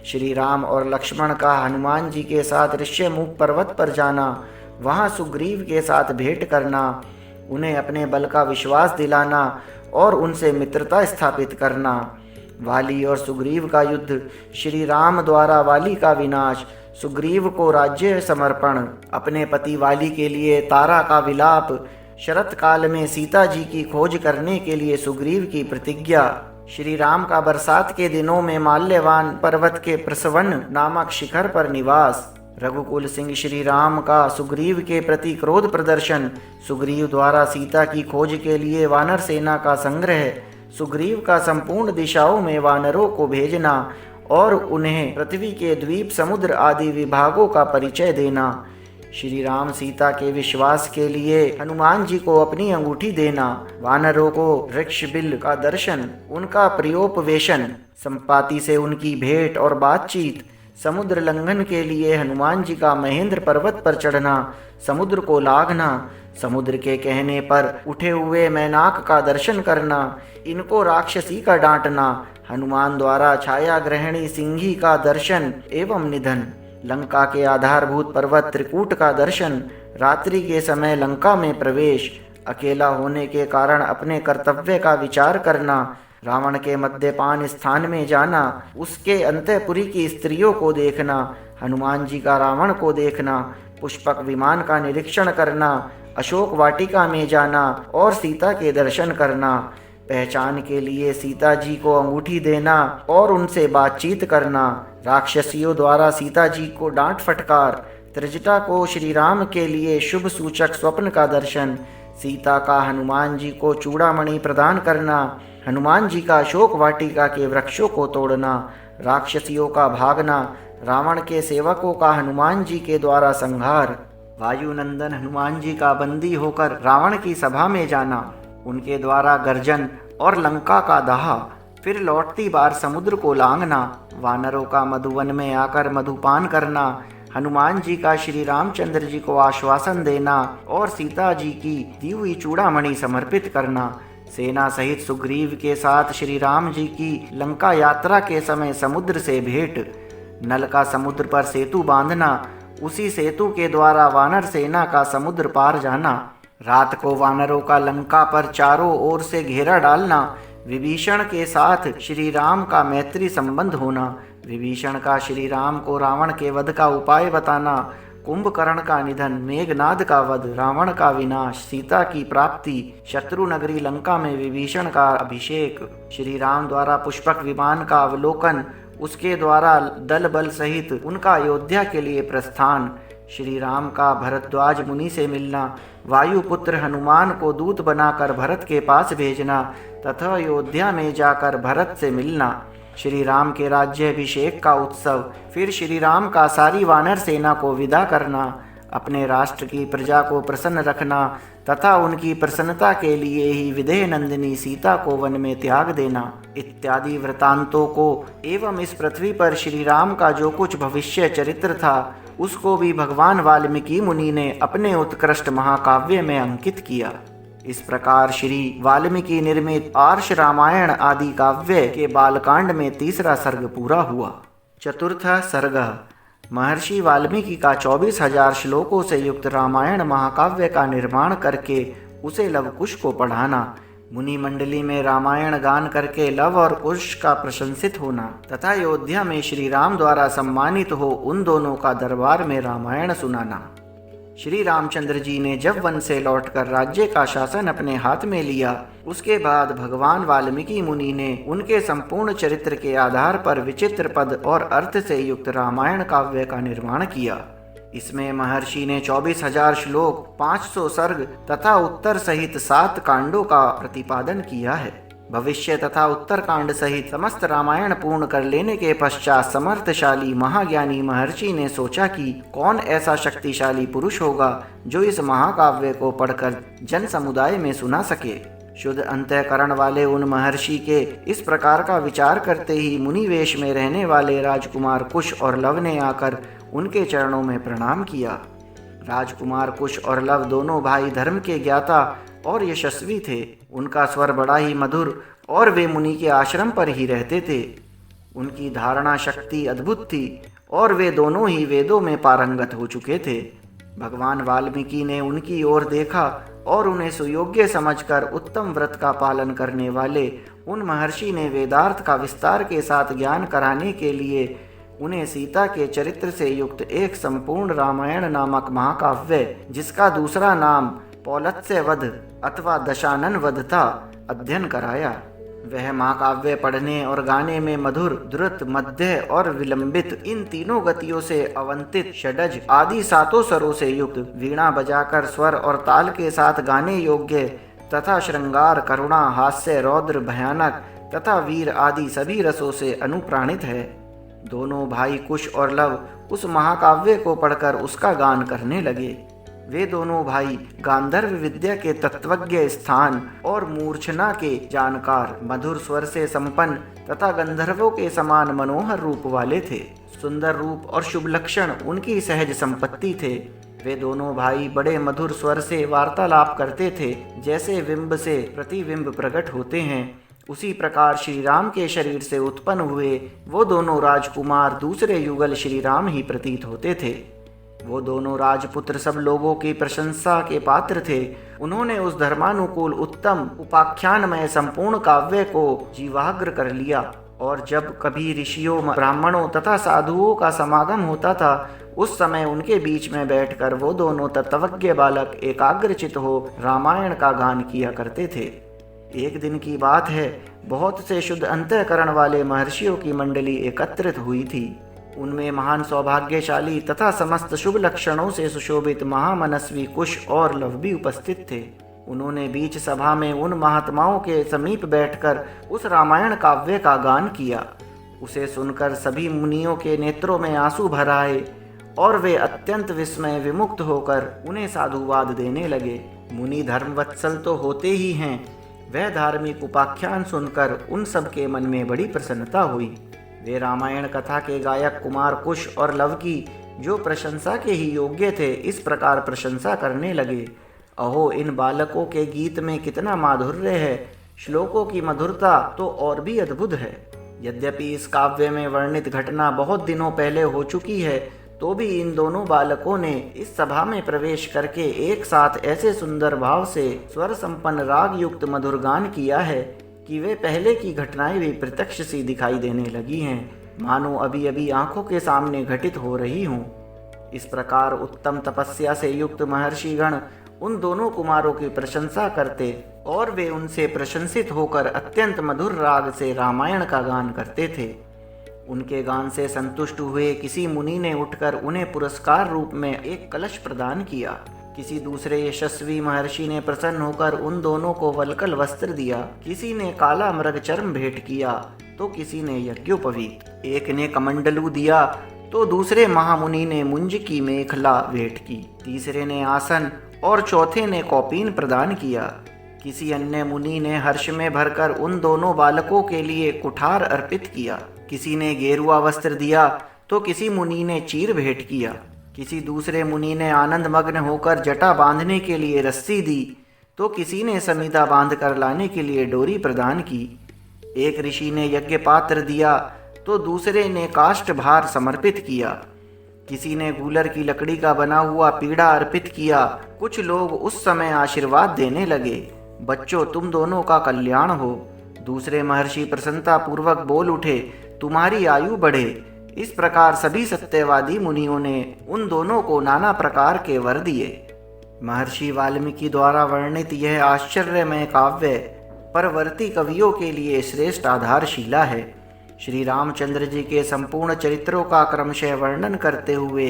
श्री राम और लक्ष्मण का हनुमान जी के साथ ऋष्यमुख पर्वत पर जाना, वहाँ सुग्रीव के साथ भेंट करना, उन्हें अपने बल का विश्वास दिलाना और उनसे मित्रता स्थापित करना, वाली और सुग्रीव का युद्ध, श्री राम द्वारा वाली का विनाश, सुग्रीव को राज्य समर्पण, अपने पति वाली के लिए तारा का विलाप, शरत काल में सीता जी की खोज करने के लिए सुग्रीव की प्रतिज्ञा, श्री राम का बरसात के दिनों में माल्यवान पर्वत के प्रसवन नामक शिखर पर निवास, रघुकुल सिंह श्री राम का सुग्रीव के प्रति क्रोध प्रदर्शन, सुग्रीव द्वारा सीता की खोज के लिए वानर सेना का संग्रह, सुग्रीव का संपूर्ण दिशाओं में वानरों को भेजना और उन्हें पृथ्वी के द्वीप, समुद्र आदि विभागों का परिचय देना, श्री राम सीता के विश्वास के लिए हनुमान जी को अपनी अंगूठी देना, वानरों को वृक्षबिल का दर्शन, उनका प्रियोपवेशन, संपाति से उनकी भेंट और बातचीत, समुद्र लंघन के लिए हनुमान जी का महेंद्र पर्वत पर चढ़ना, समुद्र को लांघना, समुद्र के कहने पर उठे हुए मैनाक का दर्शन करना, इनको राक्षसी का डांटना, हनुमान द्वारा छाया ग्रहणी सिंही का दर्शन एवं निधन, लंका के आधारभूत पर्वत त्रिकूट का दर्शन, रात्रि के समय लंका में प्रवेश, अकेला होने के कारण अपने कर्तव्य का विचार करना, रावण के मद्यपान स्थान में जाना, उसके अंतःपुरी की स्त्रियों को देखना, हनुमान जी का रावण को देखना, पुष्पक विमान का निरीक्षण करना, अशोक वाटिका में जाना और सीता के दर्शन करना, पहचान के लिए सीता जी को अंगूठी देना और उनसे बातचीत करना, राक्षसियों द्वारा सीता जी को डांट फटकार, त्रिजटा को श्री राम के लिए शुभ सूचक स्वप्न का दर्शन, सीता का हनुमान जी को चूड़ामणि प्रदान करना, हनुमान जी का अशोक वाटिका के वृक्षों को तोड़ना, राक्षसियों का भागना, रावण के सेवकों का हनुमान जी के द्वारा संहार, वायुनंदन हनुमान जी का बंदी होकर रावण की सभा में जाना, उनके द्वारा गर्जन और लंका का दाह, फिर लौटती बार समुद्र को लांघना, वानरों का मधुवन में आकर मधुपान करना, हनुमान जी का श्री रामचंद्र जी को आश्वासन देना और सीता जी की दी हुई चूड़ामणि समर्पित करना, सेना सहित सुग्रीव के साथ श्री राम जी की लंका यात्रा के समय समुद्र से भेंट, नल का समुद्र पर सेतु बांधना, उसी सेतु के द्वारा वानर सेना का समुद्र पार जाना, रात को वानरों का लंका पर चारों ओर से घेरा डालना, विभीषण के साथ श्री राम का मैत्री संबंध होना, विभीषण का श्री राम को रावण के वध का उपाय बताना, कुंभकर्ण का निधन, मेघनाद का वध, रावण का विनाश, सीता की प्राप्ति, शत्रु नगरी लंका में विभीषण का अभिषेक, श्री राम द्वारा पुष्पक विमान का अवलोकन, उसके द्वारा दल बल सहित उनका अयोध्या के लिए प्रस्थान, श्री राम का भरद्वाज मुनि से मिलना, वायुपुत्र हनुमान को दूत बनाकर भरत के पास भेजना तथा अयोध्या में जाकर भरत से मिलना, श्री राम के राज्याभिषेक का उत्सव, फिर श्री राम का सारी वानर सेना को विदा करना, अपने राष्ट्र की प्रजा को प्रसन्न रखना तथा उनकी प्रसन्नता के लिए ही विदेह नंदिनी सीता को वन में त्याग देना इत्यादि वृतांतों को एवं इस पृथ्वी पर श्री राम का जो कुछ भविष्य चरित्र था उसको भी भगवान वाल्मीकि मुनि ने अपने उत्कृष्ट महाकाव्य में अंकित किया। इस प्रकार श्री वाल्मीकि निर्मित आर्ष रामायण आदि काव्य के बालकांड में तीसरा सर्ग पूरा हुआ। चतुर्थ सर्ग महर्षि वाल्मीकि का 24,000 श्लोकों से युक्त रामायण महाकाव्य का निर्माण करके उसे लवकुश को पढ़ाना, मुनि मंडली में रामायण गान करके लव और कुश का प्रशंसित होना तथा अयोध्या में श्री राम द्वारा सम्मानित हो उन दोनों का दरबार में रामायण सुनाना। श्री रामचंद्र जी ने जब वन से लौटकर राज्य का शासन अपने हाथ में लिया, उसके बाद भगवान वाल्मीकि मुनि ने उनके संपूर्ण चरित्र के आधार पर विचित्र पद और अर्थ से युक्त रामायण काव्य का निर्माण किया। इसमें महर्षि ने 24,000 श्लोक, 500 सर्ग तथा उत्तर सहित 7 कांडों का प्रतिपादन किया है। भविष्य तथा उत्तर कांड सहित समस्त रामायण पूर्ण कर लेने के पश्चात समर्थशाली महाज्ञानी महर्षि ने सोचा कि कौन ऐसा शक्तिशाली पुरुष होगा जो इस महाकाव्य को पढ़कर जन समुदाय में सुना सके। शुद्ध अंतःकरण वाले उन महर्षि के इस प्रकार का विचार करते ही मुनि वेश में रहने वाले राजकुमार कुश और लव ने आकर उनके चरणों में प्रणाम किया। राजकुमार कुश और लव दोनों भाई धर्म के ज्ञाता और यशस्वी थे। उनका स्वर बड़ा ही मधुर और वे मुनि के आश्रम पर ही रहते थे। उनकी धारणा शक्ति अद्भुत थी और वे दोनों ही वेदों में पारंगत हो चुके थे। भगवान वाल्मीकि ने उनकी ओर देखा और उन्हें सुयोग्य समझकर उत्तम व्रत का पालन करने वाले उन महर्षि ने वेदार्थ का विस्तार के साथ ज्ञान कराने के लिए उन्हें सीता के चरित्र से युक्त एक संपूर्ण रामायण नामक महाकाव्य, जिसका दूसरा नाम पौलत्स्य वध अथवा दशानन वध था, अध्ययन कराया। वह महाकाव्य पढ़ने और गाने में मधुर, द्रुत, मध्य और विलंबित इन तीनों गतियों से अवंतित, षडज आदि 7 स्वरों से युक्त, वीणा बजाकर स्वर और ताल के साथ गाने योग्य तथा श्रृंगार, करुणा, हास्य, रौद्र, भयानक तथा वीर आदि सभी रसों से अनुप्राणित है। दोनों भाई कुश और लव उस महाकाव्य को पढ़कर उसका गान करने लगे। वे दोनों भाई गांधर्व विद्या के तत्वज्ञ, स्थान और मूर्छना के जानकार, मधुर स्वर से संपन्न तथा गंधर्वों के समान मनोहर रूप वाले थे। सुंदर रूप और शुभ लक्षण उनकी सहज संपत्ति थे। वे दोनों भाई बड़े मधुर स्वर से वार्तालाप करते थे। जैसे बिंब से प्रतिबिंब प्रकट होते हैं, उसी प्रकार श्री राम के शरीर से उत्पन्न हुए वो दोनों राजकुमार दूसरे युगल श्री राम ही प्रतीत होते थे। वो दोनों राजपुत्र सब लोगों की प्रशंसा के पात्र थे। उन्होंने उस धर्मानुकूल उत्तम उपाख्यानमय संपूर्ण काव्य को जीवाग्र कर लिया, और जब कभी ऋषियों, ब्राह्मणों तथा साधुओं का समागम होता था, उस समय उनके बीच में बैठकर वो दोनों तत्वज्ञ बालक एकाग्रचित हो रामायण का गान किया करते थे। एक दिन की बात है, बहुत से शुद्ध अंतःकरण वाले महर्षियों की मंडली एकत्रित हुई थी। उनमें महान सौभाग्यशाली तथा समस्त शुभ लक्षणों से सुशोभित महामनस्वी कुश और लव भी उपस्थित थे। उन्होंने बीच सभा में उन महात्माओं के समीप बैठकर उस रामायण काव्य का गान किया। उसे सुनकर सभी मुनियों के नेत्रों में आंसू भर आए और वे अत्यंत विस्मय विमुक्त होकर उन्हें साधुवाद देने लगे। मुनि धर्मवत्सल तो होते ही हैं, वह धार्मिक उपाख्यान सुनकर उन सब के मन में बड़ी प्रसन्नता हुई। वे रामायण कथा के गायक कुमार कुश और लव की, जो प्रशंसा के ही योग्य थे, इस प्रकार प्रशंसा करने लगे। अहो, इन बालकों के गीत में कितना माधुर्य है, श्लोकों की मधुरता तो और भी अद्भुत है। यद्यपि इस काव्य में वर्णित घटना बहुत दिनों पहले हो चुकी है, तो भी इन दोनों बालकों ने इस सभा में प्रवेश करके एक साथ ऐसे सुंदर भाव से स्वर संपन्न राग युक्त मधुर गान किया है कि वे पहले की घटनाएं भी प्रत्यक्ष सी दिखाई देने लगी हैं, मानो अभी अभी आंखों के सामने घटित हो रही हों। इस प्रकार उत्तम तपस्या से युक्त महर्षिगण उन दोनों कुमारों की प्रशंसा करते और वे उनसे प्रशंसित होकर अत्यंत मधुर राग से रामायण का गान करते थे। उनके गान से संतुष्ट हुए किसी मुनि ने उठकर उन्हें पुरस्कार रूप में एक कलश प्रदान किया। किसी दूसरे यशस्वी महर्षि ने प्रसन्न होकर उन दोनों को वल्कल वस्त्र दिया। किसी ने काला मृग चर्म भेंट किया तो किसी ने यज्ञोपवीत, एक ने कमंडलू दिया तो दूसरे महामुनि ने मुंज की मेखला भेंट की, तीसरे ने आसन और चौथे ने कौपीन प्रदान किया। किसी अन्य मुनि ने हर्ष में भरकर उन दोनों बालकों के लिए कुठार अर्पित किया। किसी ने गेरुआ वस्त्र दिया तो किसी मुनि ने चीर भेंट किया। किसी दूसरे मुनि ने आनंद मग्न होकर जटा बांधने के लिए रस्सी दी तो किसी ने समीधा बांध कर लाने के लिए डोरी प्रदान की। एक ऋषि ने यज्ञ पात्र दिया तो दूसरे ने काष्ठ भार समर्पित किया। किसी ने गूलर की लकड़ी का बना हुआ पीढ़ा अर्पित किया। कुछ लोग उस समय आशीर्वाद देने लगे, बच्चों तुम दोनों का कल्याण हो। दूसरे महर्षि प्रसन्नता पूर्वक बोल उठे, तुम्हारी आयु बढ़े। इस प्रकार सभी सत्यवादी मुनियों ने उन दोनों को नाना प्रकार के वर दिए। महर्षि वाल्मीकि द्वारा वर्णित यह आश्चर्यमय काव्य परवर्ती कवियों के लिए श्रेष्ठ आधारशिला है। श्री रामचंद्र जी के संपूर्ण चरित्रों का क्रमशः वर्णन करते हुए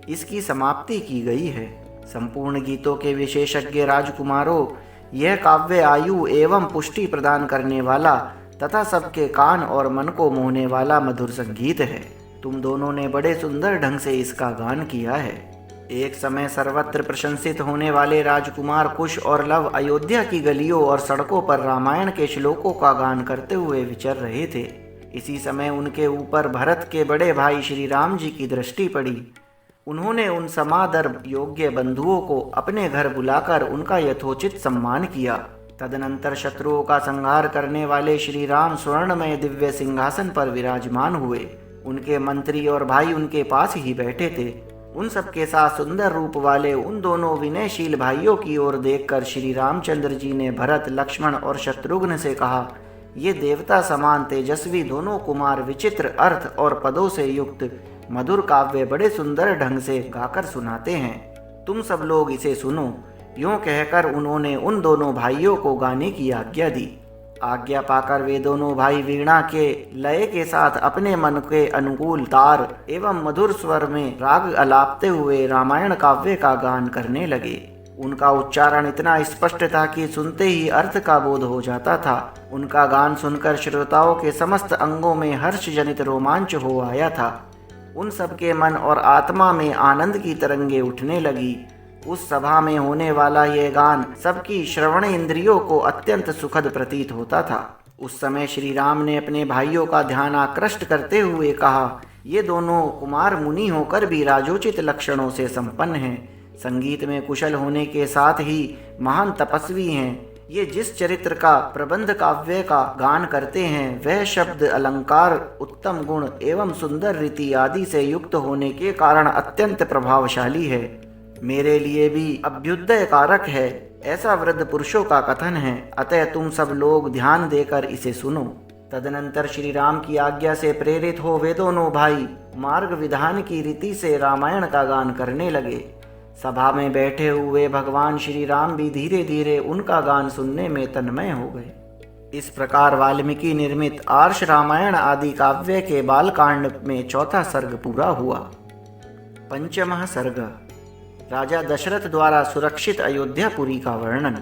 इसकी समाप्ति की गई है। संपूर्ण गीतों के विशेषज्ञ राजकुमारों, यह काव्य आयु एवं पुष्टि प्रदान करने वाला तथा सबके कान और मन को मोहने वाला मधुर संगीत है। तुम दोनों ने बड़े सुंदर ढंग से इसका गान किया है। एक समय सर्वत्र प्रशंसित होने वाले राजकुमार कुश और लव अयोध्या की गलियों और सड़कों पर रामायण के श्लोकों का गान करते हुए विचर रहे थे। इसी समय उनके ऊपर भरत के बड़े भाई श्री राम जी की दृष्टि पड़ी। उन्होंने उन समादर योग्य बंधुओं को अपने घर बुलाकर उनका यथोचित सम्मान किया। तदनंतर शत्रुओं का संहार करने वाले श्री राम स्वर्णमय दिव्य सिंहासन पर विराजमान हुए। उनके मंत्री और भाई उनके पास ही बैठे थे। उन सबके साथ सुंदर रूप वाले उन दोनों विनयशील भाइयों की ओर देखकर श्री रामचंद्र जी ने भरत, लक्ष्मण और शत्रुघ्न से कहा, ये देवता समान तेजस्वी दोनों कुमार विचित्र अर्थ और पदों से युक्त मधुर काव्य बड़े सुंदर ढंग से गाकर सुनाते हैं। तुम सब लोग इसे सुनो। यूं कहकर उन्होंने उन दोनों भाइयों को गाने की आज्ञा दी। आज्ञा पाकर वे दोनों भाई वीणा के लय के साथ अपने मन के अनुकूल तार एवं मधुर स्वर में राग अलापते हुए रामायण काव्य का गान करने लगे। उनका उच्चारण इतना स्पष्ट था कि सुनते ही अर्थ का बोध हो जाता था। उनका गान सुनकर श्रोताओं के समस्त अंगों में हर्ष जनित रोमांच हो आया था। उन सबके मन और आत्मा में आनंद की तरंगे उठने लगी। उस सभा में होने वाला ये गान सबकी श्रवण इंद्रियों को अत्यंत सुखद प्रतीत होता था। उस समय श्री राम ने अपने भाइयों का ध्यान आकृष्ट करते हुए कहा, ये दोनों कुमार मुनि होकर भी राजोचित लक्षणों से संपन्न हैं। संगीत में कुशल होने के साथ ही महान तपस्वी हैं। ये जिस चरित्र का प्रबंध काव्य का गान करते हैं वह शब्द अलंकार उत्तम गुण एवं सुंदर रीति आदि से युक्त होने के कारण अत्यंत प्रभावशाली है। मेरे लिए भी अभ्युदय कारक है, ऐसा वृद्ध पुरुषों का कथन है। अतः तुम सब लोग ध्यान देकर इसे सुनो। तदनंतर श्री राम की आज्ञा से प्रेरित हो वे दोनों भाई मार्ग विधान की रीति से रामायण का गान करने लगे। सभा में बैठे हुए भगवान श्री राम भी धीरे धीरे उनका गान सुनने में तन्मय हो गए। इस प्रकार वाल्मीकि निर्मित आर्ष रामायण आदि काव्य के बालकांड में चौथा सर्ग पूरा हुआ। पंचमः सर्ग राजा दशरथ द्वारा सुरक्षित अयोध्यापुरी का वर्णन।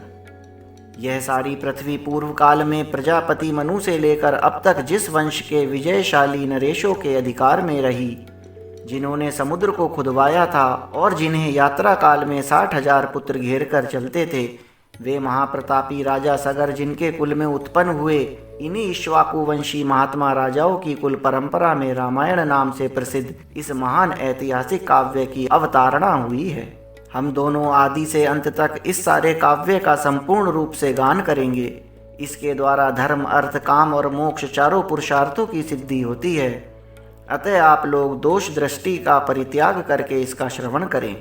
यह सारी पृथ्वी पूर्व काल में प्रजापति मनु से लेकर अब तक जिस वंश के विजयशाली नरेशों के अधिकार में रही, जिन्होंने समुद्र को खुदवाया था और जिन्हें यात्रा काल में 60,000 पुत्र घेर कर चलते थे, वे महाप्रतापी राजा सगर जिनके कुल में उत्पन्न हुए, इन्हीं इक्ष्वाकु वंशी महात्मा राजाओं की कुल परंपरा में रामायण नाम से प्रसिद्ध इस महान ऐतिहासिक काव्य की अवतारणा हुई है। हम दोनों आदि से अंत तक इस सारे काव्य का संपूर्ण रूप से गान करेंगे। इसके द्वारा धर्म, अर्थ, काम और मोक्ष चारों पुरुषार्थों की सिद्धि होती है। अतः आप लोग दोष दृष्टि का परित्याग करके इसका श्रवण करें।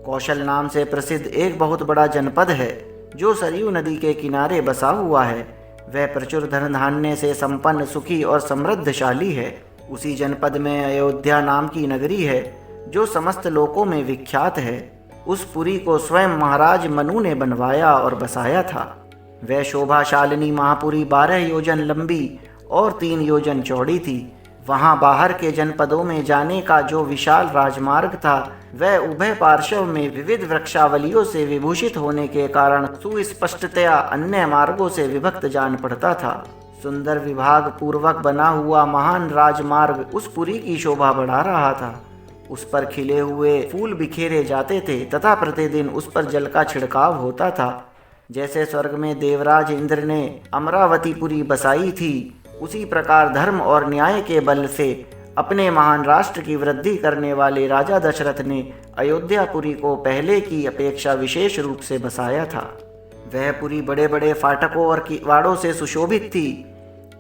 कौशल नाम से प्रसिद्ध एक बहुत बड़ा जनपद है जो सरयू नदी के किनारे बसा हुआ है। वह प्रचुर धन धान्य से संपन्न, सुखी और समृद्धशाली है। उसी जनपद में अयोध्या नाम की नगरी है जो समस्त लोकों में विख्यात है। उस पुरी को स्वयं महाराज मनु ने बनवाया और बसाया था। वह शोभाशालिनी महापुरी 12 योजन लंबी और 3 योजन चौड़ी थी। वहाँ बाहर के जनपदों में जाने का जो विशाल राजमार्ग था वह उभय पार्श्व में विविध वृक्षावलियों से विभूषित होने के कारण सुस्पष्टतया अन्य मार्गों से विभक्त जान पड़ता था। सुंदर विभाग पूर्वक बना हुआ महान राजमार्ग उस पुरी की शोभा बढ़ा रहा था। उस पर खिले हुए फूल बिखेरे जाते थे तथा प्रतिदिन उस पर जल का छिड़काव होता था। जैसे स्वर्ग में देवराज इंद्र ने अमरावतीपुरी बसाई थी, उसी प्रकार धर्म और न्याय के बल से अपने महान राष्ट्र की वृद्धि करने वाले राजा दशरथ ने अयोध्यापुरी को पहले की अपेक्षा विशेष रूप से बसाया था। वह पुरी बड़े बड़े फाटकों और किवाड़ों से सुशोभित थी।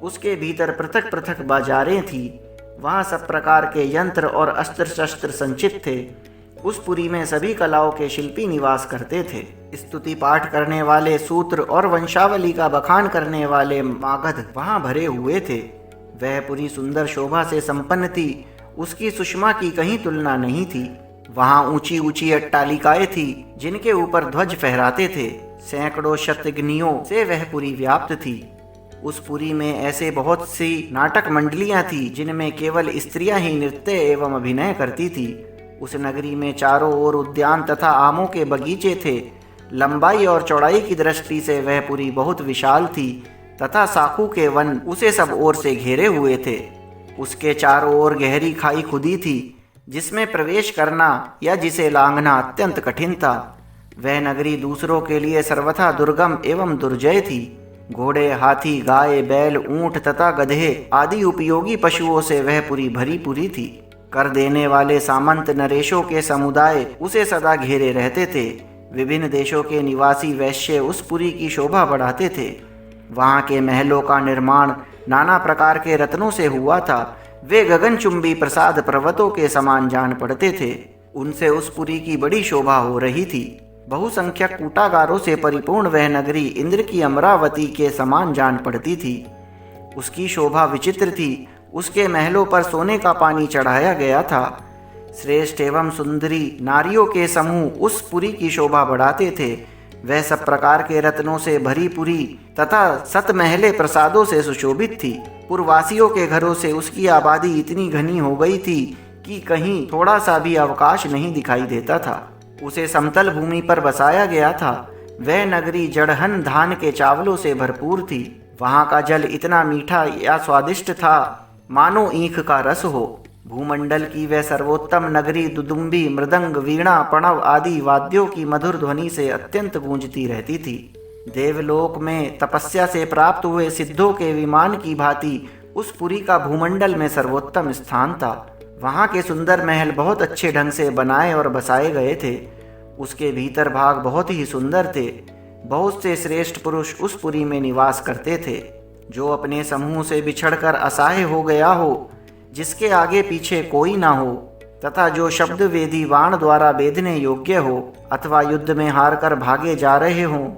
उसके भीतर पृथक पृथक बाजारें थी। वहाँ सब प्रकार के यंत्र और अस्त्र शस्त्र संचित थे। उस पुरी में सभी कलाओं के शिल्पी निवास करते थे। स्तुति पाठ करने वाले सूत्र और वंशावली का बखान करने वाले मागध वहाँ भरे हुए थे। वह पुरी सुंदर शोभा से संपन्न थी। उसकी सुषमा की कहीं तुलना नहीं थी। वहाँ ऊंची ऊंची अट्टालिकाएं थी जिनके ऊपर ध्वज फहराते थे। सैकड़ों शतघ्नियों से वह पुरी व्याप्त थी। उस पुरी में ऐसे बहुत सी नाटक मंडलियां थी जिनमें केवल स्त्रियां ही नृत्य एवं अभिनय करती थी। उस नगरी में चारों ओर उद्यान तथा आमों के बगीचे थे। लंबाई और चौड़ाई की दृष्टि से वह पुरी बहुत विशाल थी तथा साखू के वन उसे सब ओर से घेरे हुए थे। उसके चारों ओर गहरी खाई खुदी थी जिसमें प्रवेश करना या जिसे लांघना अत्यंत कठिन था। वह नगरी दूसरों के लिए सर्वथा दुर्गम एवं दुर्जय थी। घोड़े, हाथी, गाय, बैल, ऊंट तथा गधे आदि उपयोगी पशुओं से वह पुरी भरी पूरी थी। कर देने वाले सामंत नरेशों के समुदाय उसे सदा घेरे रहते थे। विभिन्न देशों के निवासी वैश्य उस पुरी की शोभा बढ़ाते थे। वहाँ के महलों का निर्माण नाना प्रकार के रत्नों से हुआ था। वे गगनचुंबी प्रसाद पर्वतों के समान जान पड़ते थे। उनसे उस पुरी की बड़ी शोभा हो रही थी। बहुसंख्यक कूटागारों से परिपूर्ण वह नगरी इंद्र की अमरावती के समान जान पड़ती थी। उसकी शोभा विचित्र थी। उसके महलों पर सोने का पानी चढ़ाया गया था। श्रेष्ठ एवं सुंदरी नारियों के समूह उस पुरी की शोभा बढ़ाते थे। वह सब प्रकार के रत्नों से भरी पुरी तथा सतमहले प्रसादों से सुशोभित थी। पूर्ववासियों के घरों से उसकी आबादी इतनी घनी हो गई थी कि कहीं थोड़ा सा भी अवकाश नहीं दिखाई देता था। उसे समतल भूमि पर बसाया गया था। वह नगरी जड़हन धान के चावलों से भरपूर थी। वहाँ का जल इतना मीठा या स्वादिष्ट था मानो ईख का रस हो। भूमंडल की वह सर्वोत्तम नगरी दुदुम्बी, मृदंग, वीणा, पणव आदि वाद्यों की मधुर ध्वनि से अत्यंत गूंजती रहती थी। देवलोक में तपस्या से प्राप्त हुए सिद्धों के विमान की भांति उस पुरी का भूमंडल में सर्वोत्तम स्थान था। वहाँ के सुंदर महल बहुत अच्छे ढंग से बनाए और बसाए गए थे। उसके भीतर भाग बहुत ही सुंदर थे। बहुत से श्रेष्ठ पुरुष उस पुरी में निवास करते थे। जो अपने समूह से बिछड़कर असहाय हो गया हो, जिसके आगे पीछे कोई ना हो, तथा जो शब्द वेदी वाण द्वारा बेधने योग्य हो अथवा युद्ध में हार कर भागे जा रहे हों,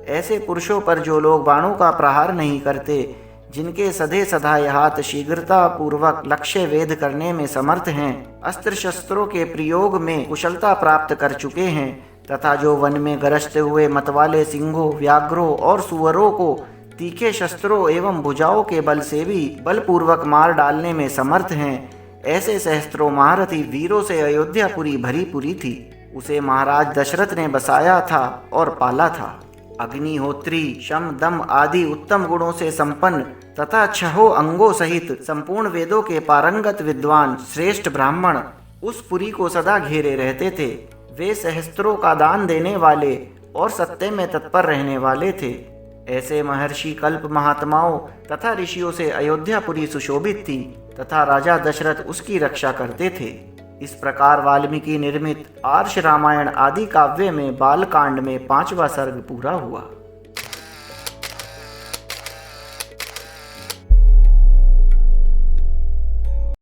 ऐसे पुरुषों पर जो लोग बाणों का प्रहार नहीं करते, जिनके सधे सधाए हाथ शीघ्रता पूर्वक लक्ष्य वेध करने में समर्थ हैं, अस्त्र शस्त्रों के प्रयोग में कुशलता प्राप्त कर चुके हैं, तथा जो वन में गरजते हुए मतवाले सिंहों, व्याघ्रों और सुअरों को तीखे शस्त्रों एवं भुजाओं के बल से भी बलपूर्वक मार डालने में समर्थ हैं, ऐसे सहस्त्रों महारथी वीरों से अयोध्यापुरी भरी पुरी थी। उसे महाराज दशरथ ने बसाया था और पाला था। अग्निहोत्री, शम, दम आदि उत्तम गुणों से संपन्न तथा छहों अंगों सहित संपूर्ण वेदों के पारंगत विद्वान श्रेष्ठ ब्राह्मण उस पुरी को सदा घेरे रहते थे। वे सहस्त्रों का दान देने वाले और सत्य में तत्पर रहने वाले थे। ऐसे महर्षि कल्प महात्माओं तथा ऋषियों से अयोध्यापुरी सुशोभित थी तथा राजा दशरथ उसकी रक्षा करते थे। इस प्रकार वाल्मीकि निर्मित आर्ष रामायण आदि काव्य में बालकांड में 5वां सर्ग पूरा हुआ।